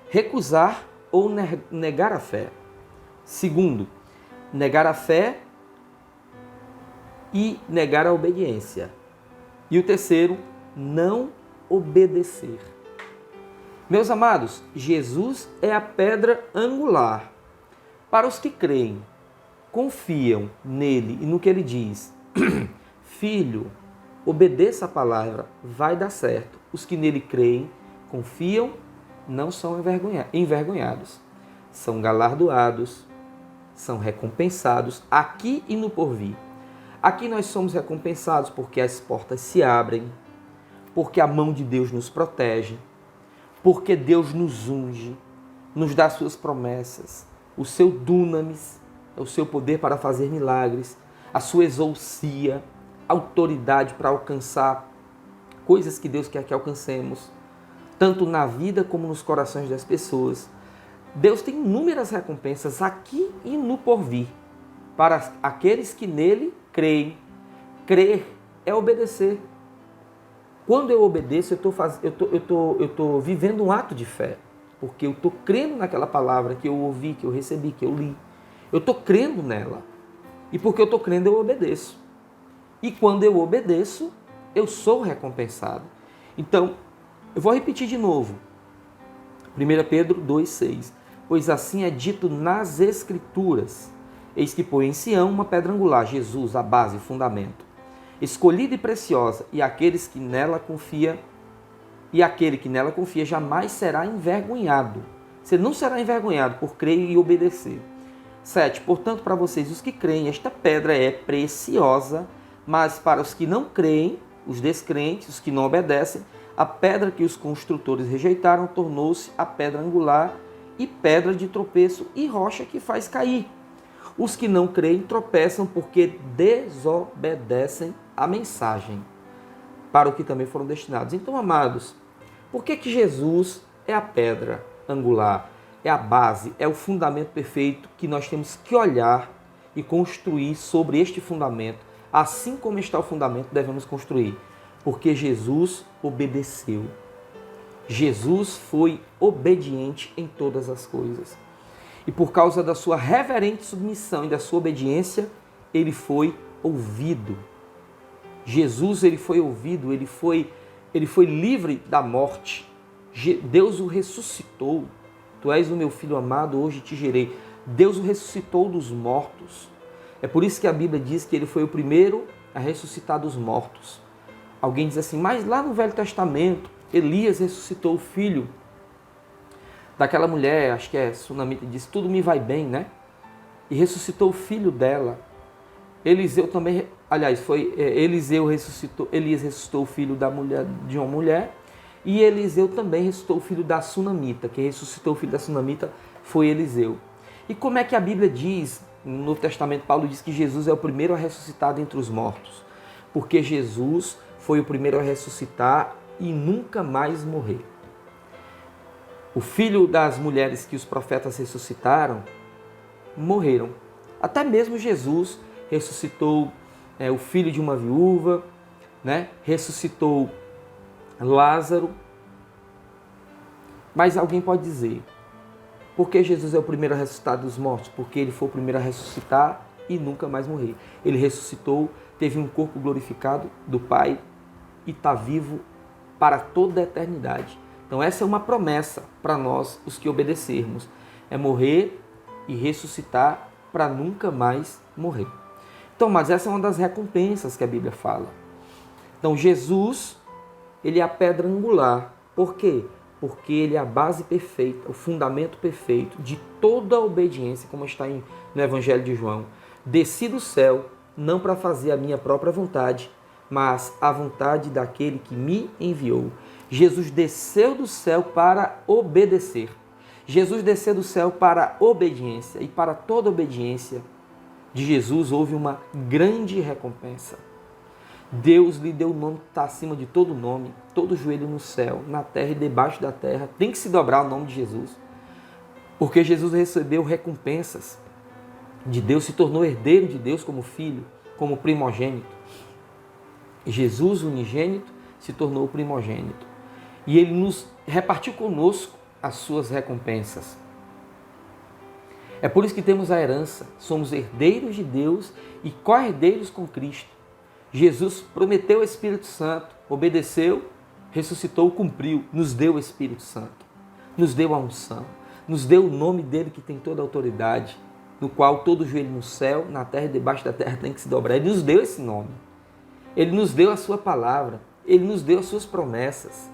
Speaker 1: recusar ou negar a fé. Segundo, negar a fé e negar a obediência. E o terceiro, não obedecer. Meus amados, Jesus é a pedra angular. Para os que creem, confiam nele e no que ele diz, filho, obedeça a palavra, vai dar certo. Os que nele creem, confiam, não são envergonhados. São galardoados, são recompensados aqui e no porvir. Aqui nós somos recompensados porque as portas se abrem, porque a mão de Deus nos protege, porque Deus nos unge, nos dá suas promessas, o seu dunamis, o seu poder para fazer milagres, a sua exousia, autoridade para alcançar coisas que Deus quer que alcancemos, tanto na vida como nos corações das pessoas. Deus tem inúmeras recompensas aqui e no porvir, para aqueles que nele creem. Crer é obedecer. Quando eu obedeço, eu estou vivendo um ato de fé, porque eu estou crendo naquela palavra que eu ouvi, que eu recebi, que eu li. Eu estou crendo nela. E porque eu estou crendo, eu obedeço. E quando eu obedeço, eu sou recompensado. Então, eu vou repetir de novo. 1 Pedro 2,6. Pois assim é dito nas Escrituras. Eis que põe em Sião uma pedra angular, Jesus, a base, o fundamento, escolhida e preciosa, e aquele que nela confia jamais será envergonhado. Você não será envergonhado por crer e obedecer. 7. Portanto, para vocês, os que creem, esta pedra é preciosa, mas para os que não creem, os descrentes, os que não obedecem, a pedra que os construtores rejeitaram tornou-se a pedra angular e pedra de tropeço e rocha que faz cair. Os que não creem tropeçam porque desobedecem a mensagem, para o que também foram destinados. Então, amados, por que Jesus é a pedra angular? É a base, é o fundamento perfeito que nós temos que olhar e construir sobre este fundamento. Assim como está o fundamento, devemos construir. Porque Jesus obedeceu. Jesus foi obediente em todas as coisas. E por causa da sua reverente submissão e da sua obediência, ele foi ouvido. Jesus, ele foi ouvido, ele foi livre da morte. Deus o ressuscitou. Tu és o meu filho amado, hoje te gerei. Deus o ressuscitou dos mortos. É por isso que a Bíblia diz que ele foi o primeiro a ressuscitar dos mortos. Alguém diz assim, mas lá no Velho Testamento, Elias ressuscitou o filho daquela mulher, acho que é sunamita, disse, tudo me vai bem, né? E ressuscitou o filho dela. Eliseu também, aliás, Elias ressuscitou o filho de uma mulher, e Eliseu também ressuscitou o filho da sunamita. Quem ressuscitou o filho da sunamita foi Eliseu. E como é que a Bíblia diz, no Novo Testamento, Paulo diz que Jesus é o primeiro a ressuscitar dentre os mortos? Porque Jesus foi o primeiro a ressuscitar e nunca mais morrer. O filho das mulheres que os profetas ressuscitaram, morreram. Até mesmo Jesus ressuscitou o filho de uma viúva, né? Ressuscitou Lázaro. Mas alguém pode dizer, por que Jesus é o primeiro a ressuscitar dos mortos? Porque ele foi o primeiro a ressuscitar e nunca mais morrer. Ele ressuscitou, teve um corpo glorificado do Pai e está vivo para toda a eternidade. Então essa é uma promessa para nós, os que obedecermos. É morrer e ressuscitar para nunca mais morrer. Então, mas essa é uma das recompensas que a Bíblia fala. Então Jesus, ele é a pedra angular. Por quê? Porque ele é a base perfeita, o fundamento perfeito de toda a obediência, como está no Evangelho de João. Desci do céu, não para fazer a minha própria vontade, mas a vontade daquele que me enviou. Jesus desceu do céu para obedecer. Jesus desceu do céu para a obediência. E para toda obediência de Jesus houve uma grande recompensa. Deus lhe deu o nome que está acima de todo nome. Todo joelho no céu, na terra e debaixo da terra tem que se dobrar o nome de Jesus. Porque Jesus recebeu recompensas de Deus, se tornou herdeiro de Deus como filho, como primogênito. Jesus, unigênito, se tornou primogênito. E ele nos repartiu conosco as suas recompensas. É por isso que temos a herança. Somos herdeiros de Deus e co-herdeiros com Cristo. Jesus prometeu o Espírito Santo, obedeceu, ressuscitou, cumpriu, nos deu o Espírito Santo, nos deu a unção, nos deu o nome dele que tem toda a autoridade, no qual todo joelho no céu, na terra e debaixo da terra tem que se dobrar. Ele nos deu esse nome. Ele nos deu a sua palavra, ele nos deu as suas promessas.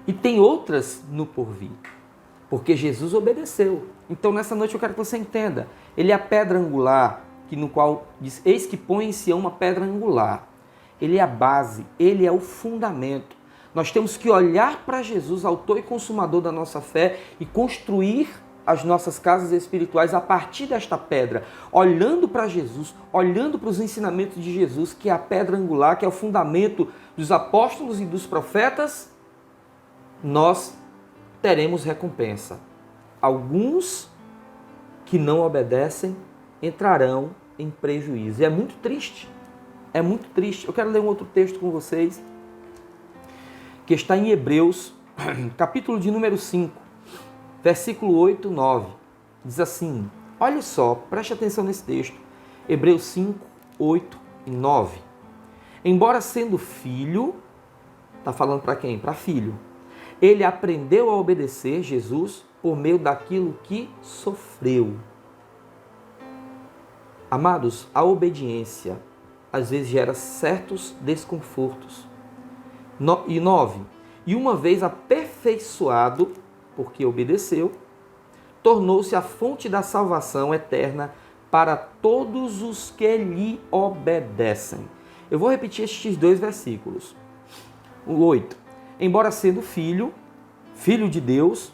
Speaker 1: E tem outras no porvir, porque Jesus obedeceu. Então nessa noite eu quero que você entenda, ele é a pedra angular, no qual diz, eis que põe em Sião uma pedra angular. Ele é a base, ele é o fundamento. Nós temos que olhar para Jesus, autor e consumador da nossa fé, e construir as nossas casas espirituais a partir desta pedra, olhando para Jesus, olhando para os ensinamentos de Jesus, que é a pedra angular, que é o fundamento dos apóstolos e dos profetas, nós teremos recompensa. Alguns que não obedecem entrarão em prejuízo. E é muito triste. É muito triste. Eu quero ler um outro texto com vocês, que está em Hebreus, capítulo de número 5, versículo 8 e 9. Diz assim, olha só, preste atenção nesse texto. Hebreus 5, 8 e 9. Embora sendo filho, está falando para quem? Para filho. Ele aprendeu a obedecer, Jesus, por meio daquilo que sofreu. Amados, a obediência às vezes gera certos desconfortos. E 9. E uma vez aperfeiçoado, porque obedeceu, tornou-se a fonte da salvação eterna para todos os que lhe obedecem. Eu vou repetir estes 2 versículos. O 8. Embora sendo filho de Deus,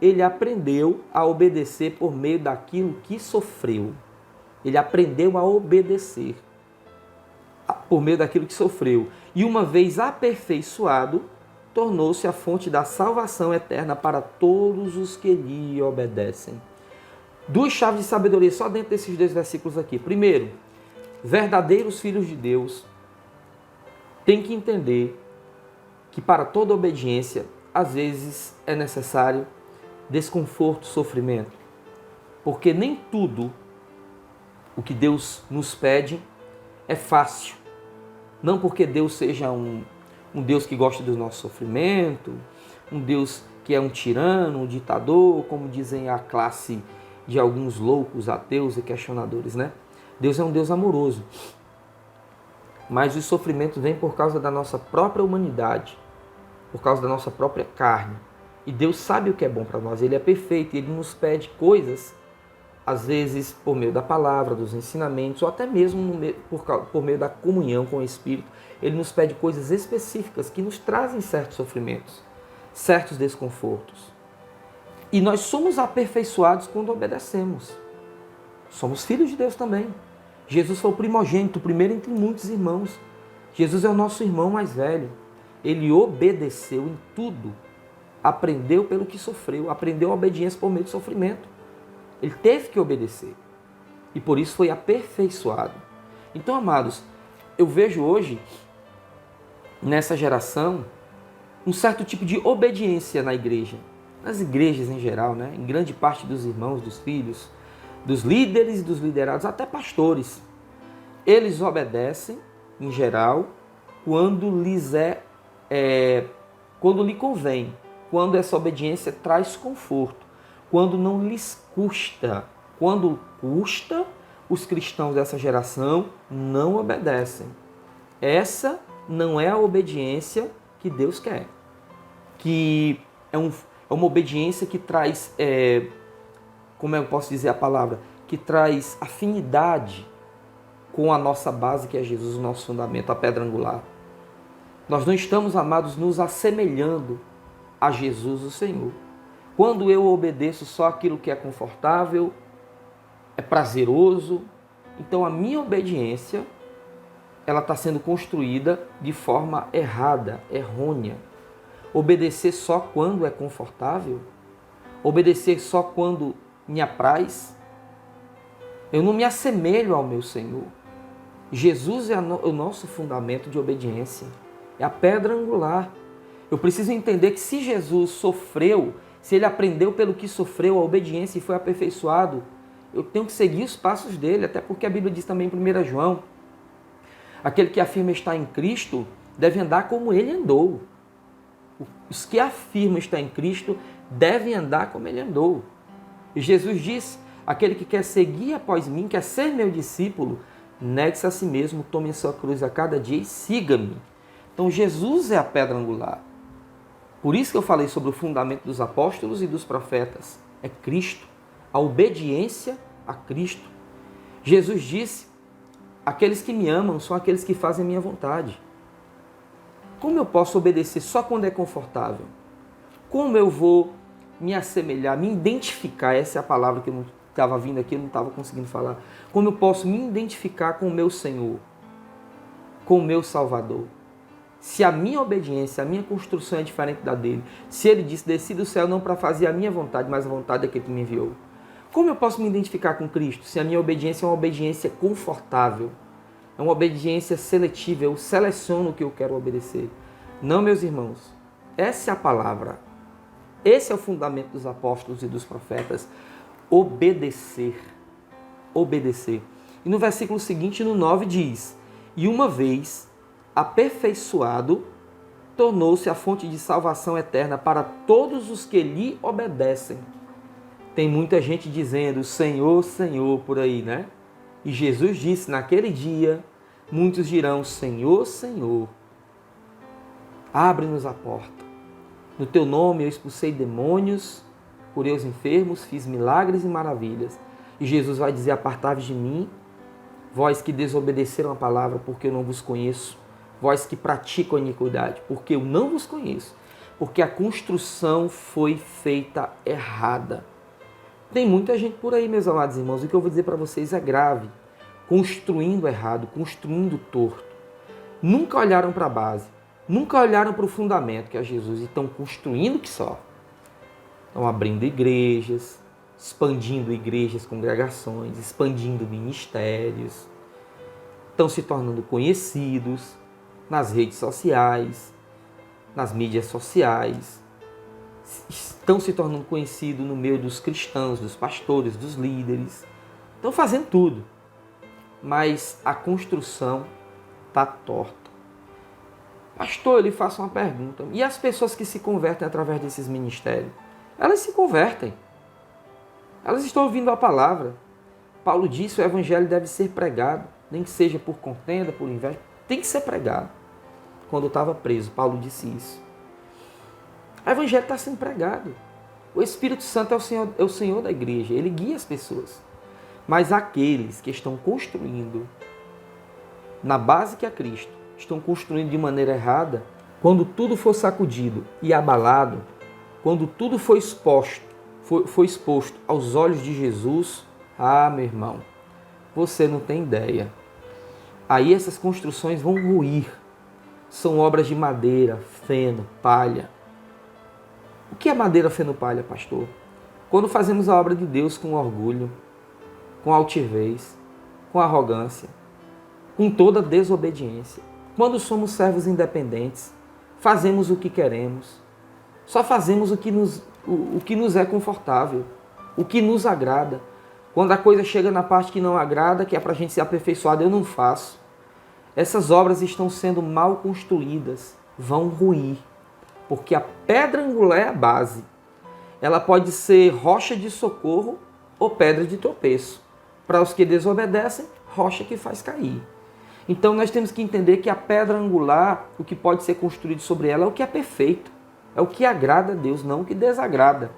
Speaker 1: ele aprendeu a obedecer por meio daquilo que sofreu. Ele aprendeu a obedecer por meio daquilo que sofreu. E uma vez aperfeiçoado, tornou-se a fonte da salvação eterna para todos os que lhe obedecem. 2 chaves de sabedoria só dentro desses 2 versículos aqui. Primeiro, verdadeiros filhos de Deus têm que entender que para toda obediência, às vezes é necessário desconforto, sofrimento. Porque nem tudo o que Deus nos pede é fácil. Não porque Deus seja um Deus que gosta do nosso sofrimento, um Deus que é um tirano, um ditador, como dizem a classe de alguns loucos, ateus e questionadores, né? Deus é um Deus amoroso. Mas os sofrimentos vêm por causa da nossa própria humanidade, por causa da nossa própria carne. E Deus sabe o que é bom para nós, Ele é perfeito e Ele nos pede coisas, às vezes por meio da palavra, dos ensinamentos, ou até mesmo por meio da comunhão com o Espírito. Ele nos pede coisas específicas que nos trazem certos sofrimentos, certos desconfortos. E nós somos aperfeiçoados quando obedecemos. Somos filhos de Deus também. Jesus foi o primogênito, o primeiro entre muitos irmãos. Jesus é o nosso irmão mais velho. Ele obedeceu em tudo. Aprendeu pelo que sofreu. Aprendeu a obediência por meio do sofrimento. Ele teve que obedecer. E por isso foi aperfeiçoado. Então, amados, eu vejo hoje, nessa geração, um certo tipo de obediência na igreja. Nas igrejas em geral, né? Em grande parte dos irmãos, dos filhos, dos líderes e dos liderados, até pastores. Eles obedecem, em geral, quando quando lhe convém, quando essa obediência traz conforto, quando não lhes custa. Quando custa, os cristãos dessa geração não obedecem. Essa não é a obediência que Deus quer. Que é uma obediência que traz, como eu posso dizer a palavra? Que traz afinidade com a nossa base, que é Jesus, o nosso fundamento, a pedra angular. Nós não estamos, amados, nos assemelhando a Jesus, o Senhor. Quando eu obedeço só aquilo que é confortável, é prazeroso, então a minha obediência, ela está sendo construída de forma errada, errônea. Obedecer só quando é confortável, obedecer só quando me apraz, eu não me assemelho ao meu Senhor. Jesus é o nosso fundamento de obediência, é a pedra angular. Eu preciso entender que se Jesus sofreu, se Ele aprendeu pelo que sofreu, a obediência e foi aperfeiçoado, eu tenho que seguir os passos dele, até porque a Bíblia diz também em 1 João, aquele que afirma estar em Cristo deve andar como Ele andou. Os que afirmam estar em Cristo devem andar como Ele andou. E Jesus diz, aquele que quer seguir após mim, quer ser meu discípulo, negue-se a si mesmo, tome a sua cruz a cada dia e siga-me. Então Jesus é a pedra angular. Por isso que eu falei sobre o fundamento dos apóstolos e dos profetas. É Cristo, a obediência a Cristo. Jesus disse, aqueles que me amam são aqueles que fazem a minha vontade. Como eu posso obedecer só quando é confortável? Como eu vou me assemelhar, me identificar? Essa é a palavra que eu não estava vindo aqui, eu não estava conseguindo falar. Como eu posso me identificar com o meu Senhor, com o meu Salvador? Se a minha obediência, a minha construção é diferente da dele, se ele disse, desci do céu não para fazer a minha vontade, mas a vontade daquele que me enviou. Como eu posso me identificar com Cristo se a minha obediência é uma obediência confortável? É uma obediência seletiva, eu seleciono o que eu quero obedecer. Não, meus irmãos, essa é a palavra. Esse é o fundamento dos apóstolos e dos profetas. Obedecer. Obedecer. E no versículo seguinte, no 9, diz, e uma vez aperfeiçoado, tornou-se a fonte de salvação eterna para todos os que lhe obedecem. Tem muita gente dizendo Senhor, Senhor por aí, né? E Jesus disse, naquele dia, muitos dirão Senhor, Senhor, abre-nos a porta. No teu nome eu expulsei demônios, curei os enfermos, fiz milagres e maravilhas. E Jesus vai dizer, apartai-vos de mim, vós que desobedeceram a palavra, porque eu não vos conheço. Vós que praticam a iniquidade, porque eu não vos conheço. Porque a construção foi feita errada. Tem muita gente por aí, meus amados irmãos, o que eu vou dizer para vocês é grave. Construindo errado, construindo torto. Nunca olharam para a base, nunca olharam para o fundamento, que é Jesus, e estão construindo que só. Estão abrindo igrejas, expandindo igrejas, congregações, expandindo ministérios. Estão se tornando conhecidos nas redes sociais, nas mídias sociais. Estão se tornando conhecidos no meio dos cristãos, dos pastores, dos líderes. Estão fazendo tudo. Mas a construção está torta. Pastor, eu lhe faço uma pergunta. E as pessoas que se convertem através desses ministérios? Elas se convertem. Elas estão ouvindo a palavra. Paulo disse, o evangelho deve ser pregado, nem que seja por contenda, por inveja. Tem que ser pregado. Quando eu estava preso, Paulo disse isso. O evangelho está sendo pregado. O Espírito Santo é o Senhor da igreja. Ele guia as pessoas. Mas aqueles que estão construindo na base que é Cristo, estão construindo de maneira errada, quando tudo for sacudido e abalado, quando tudo for exposto aos olhos de Jesus, meu irmão, você não tem ideia. Aí essas construções vão ruir. São obras de madeira, feno, palha. O que é madeira, feno, palha, pastor? Quando fazemos a obra de Deus com orgulho, com altivez, com arrogância, com toda desobediência. Quando somos servos independentes, fazemos o que queremos, só fazemos o que nos é confortável, o que nos agrada. Quando a coisa chega na parte que não agrada, que é para a gente ser aperfeiçoado, eu não faço. Essas obras estão sendo mal construídas, vão ruir, porque a pedra angular é a base. Ela pode ser rocha de socorro ou pedra de tropeço. Para os que desobedecem, rocha que faz cair. Então nós temos que entender que a pedra angular, o que pode ser construído sobre ela é o que é perfeito. É o que agrada a Deus, não o que desagrada.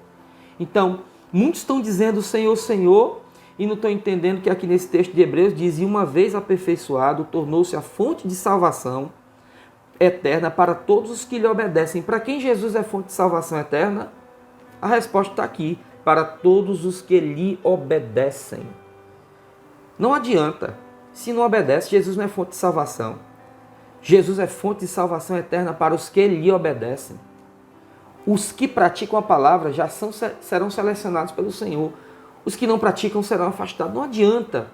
Speaker 1: Então, muitos estão dizendo Senhor, Senhor, e não estão entendendo que aqui nesse texto de Hebreus diz, e uma vez aperfeiçoado, tornou-se a fonte de salvação eterna para todos os que lhe obedecem. Para quem Jesus é fonte de salvação eterna? A resposta está aqui, para todos os que lhe obedecem. Não adianta, se não obedece, Jesus não é fonte de salvação. Jesus é fonte de salvação eterna para os que lhe obedecem. Os que praticam a palavra já serão selecionados pelo Senhor. Os que não praticam serão afastados. Não adianta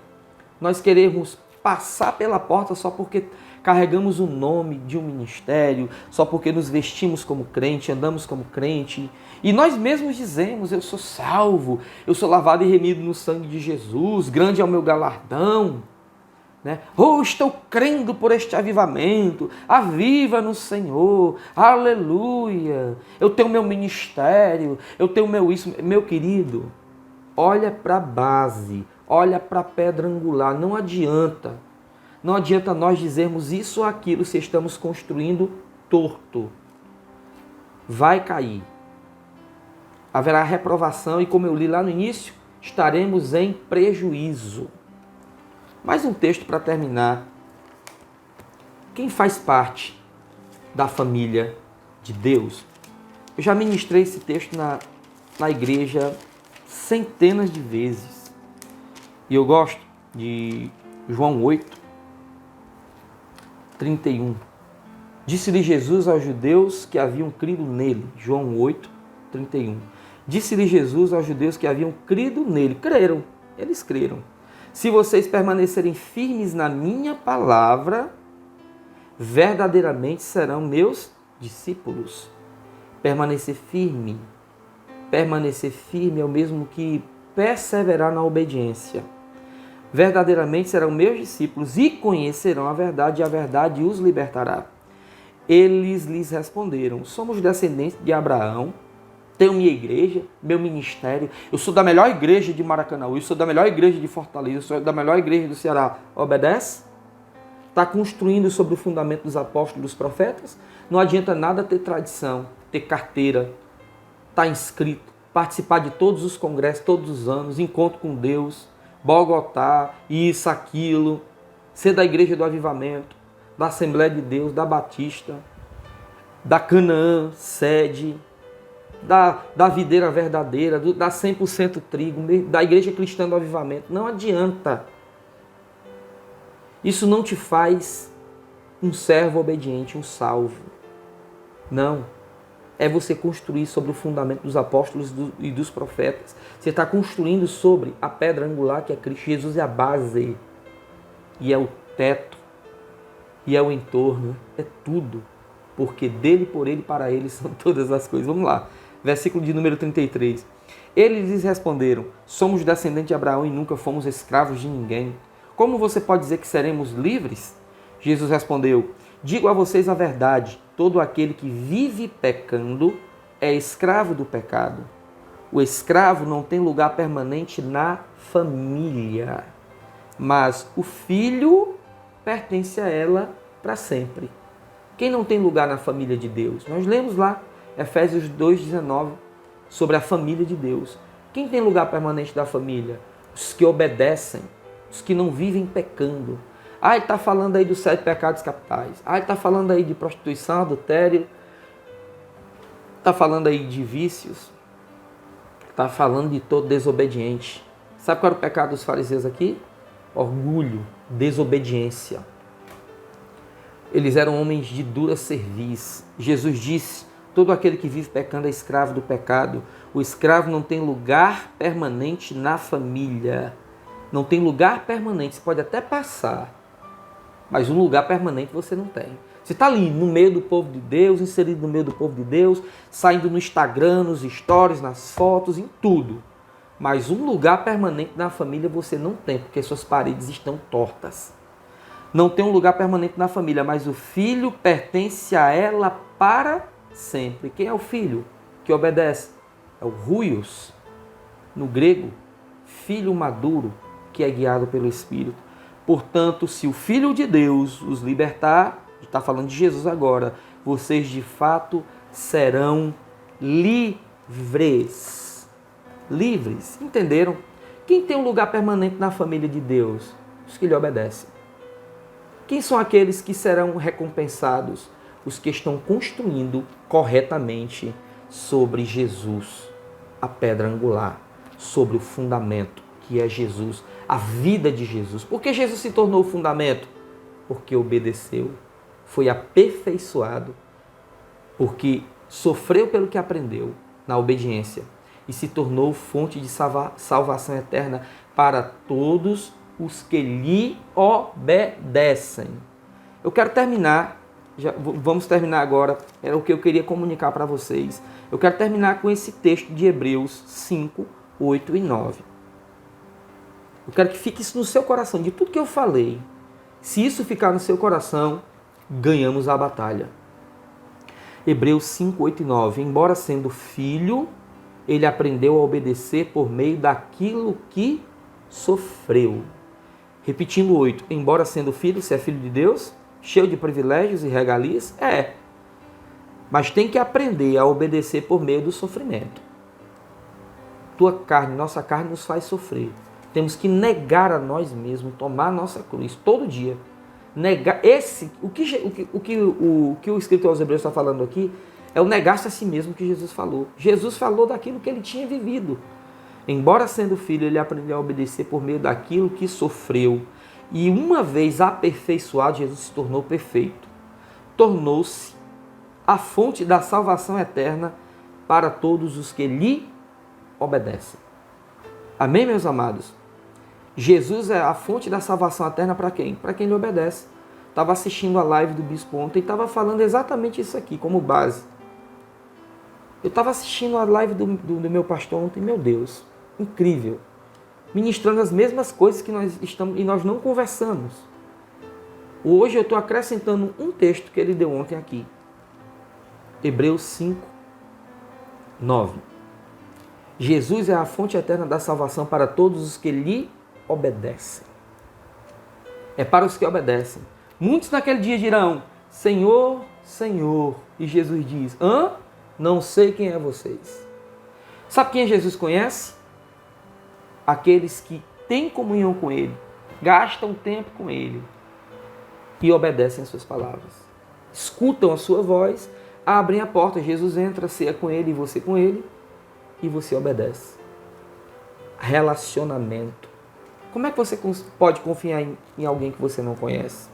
Speaker 1: nós queremos passar pela porta só porque carregamos o nome de um ministério, só porque nos vestimos como crente, andamos como crente. E nós mesmos dizemos, eu sou salvo, eu sou lavado e remido no sangue de Jesus, grande é o meu galardão. Né? Estou crendo por este avivamento, aviva no Senhor, aleluia. Eu tenho meu ministério, eu tenho meu isso. Meu querido, olha para a base, olha para a pedra angular, não adianta. Não adianta nós dizermos isso ou aquilo se estamos construindo torto. Vai cair. Haverá reprovação e, como eu li lá no início, estaremos em prejuízo. Mais um texto para terminar. Quem faz parte da família de Deus? Eu já ministrei esse texto na igreja centenas de vezes. E eu gosto de João 8, 31. Disse-lhe Jesus aos judeus que haviam crido nele. João 8, 31. Disse-lhe Jesus aos judeus que haviam crido nele. Creram. Eles creram. Se vocês permanecerem firmes na minha palavra, verdadeiramente serão meus discípulos. Permanecer firme. Permanecer firme é o mesmo que perseverar na obediência. verdadeiramente serão meus discípulos e conhecerão a verdade os libertará. Eles lhes responderam: somos descendentes de Abraão, tenho minha igreja, meu ministério, eu sou da melhor igreja de Maracanã, eu sou da melhor igreja de Fortaleza, eu sou da melhor igreja do Ceará. Obedece? Está construindo sobre o fundamento dos apóstolos, dos profetas? Não adianta nada ter tradição, ter carteira, estar inscrito, participar de todos os congressos, todos os anos, encontro com Deus, Bogotá, isso, aquilo, ser da Igreja do Avivamento, da Assembleia de Deus, da Batista, da Canaã, sede, da Videira Verdadeira, da 100% Trigo, da Igreja Cristã do Avivamento. Não adianta. Isso não te faz um servo obediente, um salvo. Não. É você construir sobre o fundamento dos apóstolos e dos profetas. Você está construindo sobre a pedra angular que é Cristo. Jesus é a base. E é o teto. E é o entorno. É tudo. Porque dele, por ele, para ele são todas as coisas. Vamos lá. Versículo de número 33. Eles lhes responderam: somos descendentes de Abraão e nunca fomos escravos de ninguém. Como você pode dizer que seremos livres? Jesus respondeu: digo a vocês a verdade, todo aquele que vive pecando é escravo do pecado. O escravo não tem lugar permanente na família, mas o filho pertence a ela para sempre. Quem não tem lugar na família de Deus? Nós lemos lá, Efésios 2,19, sobre a família de Deus. Quem tem lugar permanente da família? Os que obedecem, os que não vivem pecando. Ele está falando aí dos 7 pecados capitais. Ele está falando aí de prostituição, adultério. Está falando aí de vícios. Está falando de todo desobediente. Sabe qual era o pecado dos fariseus aqui? Orgulho, desobediência. Eles eram homens de dura cerviz. Jesus disse: todo aquele que vive pecando é escravo do pecado. O escravo não tem lugar permanente na família. Não tem lugar permanente. Você pode até passar, mas um lugar permanente você não tem. Você está ali no meio do povo de Deus, inserido no meio do povo de Deus, saindo no Instagram, nos stories, nas fotos, em tudo. Mas um lugar permanente na família você não tem, porque suas paredes estão tortas. Não tem um lugar permanente na família, mas o filho pertence a ela para sempre. Quem é o filho que obedece? É o huios, no grego, filho maduro, que é guiado pelo Espírito. Portanto, se o Filho de Deus os libertar, está falando de Jesus agora, vocês de fato serão livres. Livres, entenderam? Quem tem um lugar permanente na família de Deus? Os que lhe obedecem. Quem são aqueles que serão recompensados? Os que estão construindo corretamente sobre Jesus, a pedra angular, sobre o fundamento que é Jesus, a vida de Jesus. Por que Jesus se tornou o fundamento? Porque obedeceu, foi aperfeiçoado, porque sofreu pelo que aprendeu na obediência e se tornou fonte de salvação eterna para todos os que lhe obedecem. Eu quero terminar, vamos terminar agora, era o que eu queria comunicar para vocês. Eu quero terminar com esse texto de Hebreus 5, 8 e 9. Eu quero que fique isso no seu coração, de tudo que eu falei. Se isso ficar no seu coração, ganhamos a batalha. Hebreus 5, 8 e 9. Embora sendo filho, ele aprendeu a obedecer por meio daquilo que sofreu. Repetindo 8. Embora sendo filho, se é filho de Deus, cheio de privilégios e regalias, mas tem que aprender a obedecer por meio do sofrimento. Nossa carne nos faz sofrer. Temos que negar a nós mesmos, tomar a nossa cruz todo dia. Negar o que o escritor aos Hebreus está falando aqui é o negar-se a si mesmo que Jesus falou. Jesus falou daquilo que ele tinha vivido. Embora sendo filho, ele aprendeu a obedecer por meio daquilo que sofreu. E uma vez aperfeiçoado, Jesus se tornou perfeito. Tornou-se a fonte da salvação eterna para todos os que lhe obedecem. Amém, meus amados? Jesus é a fonte da salvação eterna para quem? Para quem lhe obedece. Estava assistindo a live do bispo ontem e estava falando exatamente isso aqui, como base. Eu estava assistindo a live do meu pastor ontem, meu Deus, incrível. ministrando as mesmas coisas que nós estamos e nós não conversamos. Hoje eu estou acrescentando um texto que ele deu ontem aqui. Hebreus 5, 9. Jesus é a fonte eterna da salvação para todos os que lhe obedecem. É para os que obedecem. Muitos naquele dia dirão, Senhor, Senhor. E Jesus diz, não sei quem é vocês. Sabe quem Jesus conhece? Aqueles que têm comunhão com Ele, gastam tempo com Ele e obedecem às suas palavras. Escutam a sua voz, abrem a porta, Jesus entra, ceia com Ele e você obedece. Relacionamento. Como é que você pode confiar em alguém que você não conhece?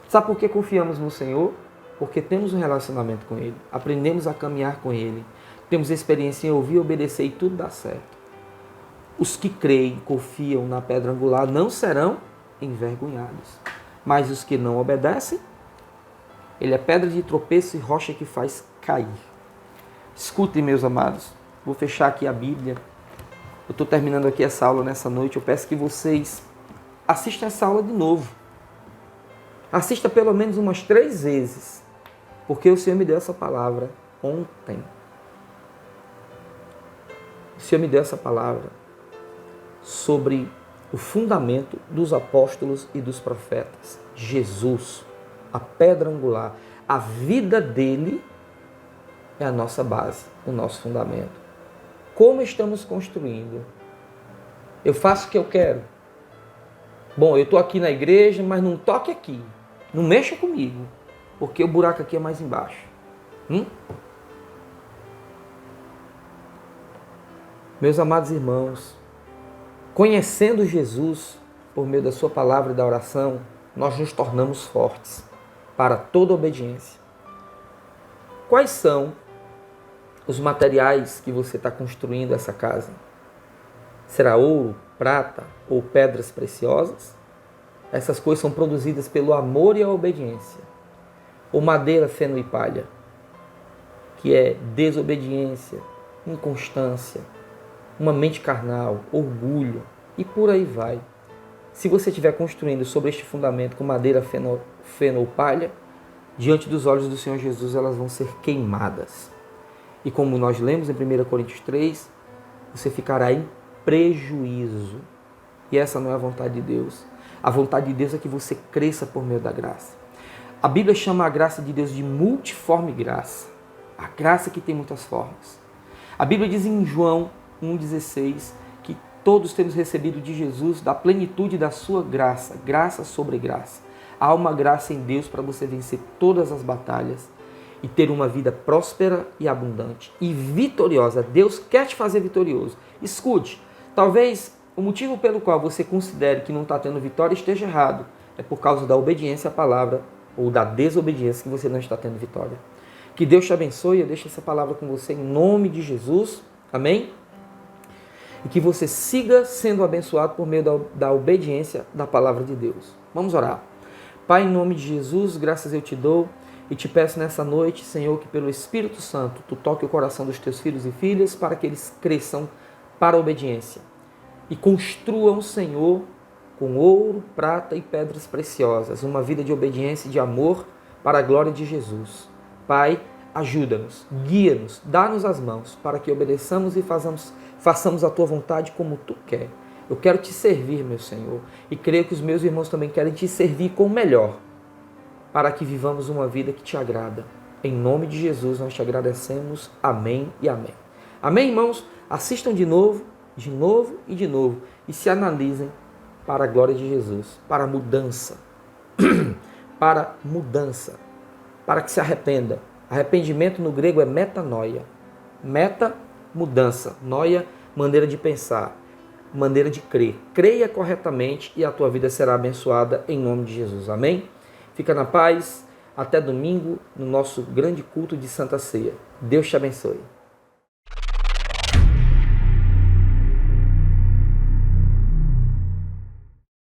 Speaker 1: Sabe por que confiamos no Senhor? Porque temos um relacionamento com Ele, aprendemos a caminhar com Ele, temos experiência em ouvir, obedecer e tudo dá certo. Os que creem, confiam na pedra angular não serão envergonhados, mas os que não obedecem, ele é pedra de tropeço e rocha que faz cair. Escutem, meus amados, vou fechar aqui a Bíblia. Eu estou terminando aqui essa aula nessa noite. Eu peço que vocês assistam essa aula de novo. Assista pelo menos umas 3 vezes, porque o Senhor me deu essa palavra ontem. O Senhor me deu essa palavra sobre o fundamento dos apóstolos e dos profetas. Jesus, a pedra angular, a vida dele é a nossa base, o nosso fundamento. Como estamos construindo? Eu faço o que eu quero. Bom, eu estou aqui na igreja, mas não toque aqui. Não mexa comigo, porque o buraco aqui é mais embaixo. Meus amados irmãos, conhecendo Jesus por meio da sua palavra e da oração, nós nos tornamos fortes para toda obediência. Quais são os materiais que você está construindo essa casa? Será ouro, prata ou pedras preciosas? Essas coisas são produzidas pelo amor e a obediência. Ou madeira, feno e palha, que é desobediência, inconstância, uma mente carnal, orgulho e por aí vai. Se você estiver construindo sobre este fundamento com madeira, feno ou palha, diante dos olhos do Senhor Jesus elas vão ser queimadas. E como nós lemos em 1 Coríntios 3, você ficará em prejuízo. E essa não é a vontade de Deus. A vontade de Deus é que você cresça por meio da graça. A Bíblia chama a graça de Deus de multiforme graça. A graça que tem muitas formas. A Bíblia diz em João 1,16 que todos temos recebido de Jesus da plenitude da sua graça, graça sobre graça. Há uma graça em Deus para você vencer todas as batalhas e ter uma vida próspera e abundante e vitoriosa. Deus quer te fazer vitorioso. Escute, talvez o motivo pelo qual você considere que não está tendo vitória esteja errado. É por causa da obediência à palavra ou da desobediência que você não está tendo vitória. Que Deus te abençoe. Eu deixo essa palavra com você em nome de Jesus. Amém? E que você siga sendo abençoado por meio da obediência da palavra de Deus. Vamos orar. Pai, em nome de Jesus, graças eu te dou e te peço nessa noite, Senhor, que pelo Espírito Santo tu toque o coração dos teus filhos e filhas para que eles cresçam para a obediência e construam, Senhor, com ouro, prata e pedras preciosas, uma vida de obediência e de amor para a glória de Jesus. Pai, ajuda-nos, guia-nos, dá-nos as mãos para que obedeçamos e façamos a tua vontade como tu quer. Eu quero te servir, meu Senhor, e creio que os meus irmãos também querem te servir com o melhor, para que vivamos uma vida que te agrada. Em nome de Jesus nós te agradecemos. Amém e amém. Amém, irmãos? Assistam de novo e de novo, e se analisem para a glória de Jesus, para a mudança, para que se arrependa. Arrependimento no grego é metanoia. Meta, mudança. Noia, maneira de pensar, maneira de crer. Creia corretamente e a tua vida será abençoada em nome de Jesus. Amém? Fica na paz. Até domingo no nosso grande culto de Santa Ceia. Deus te abençoe.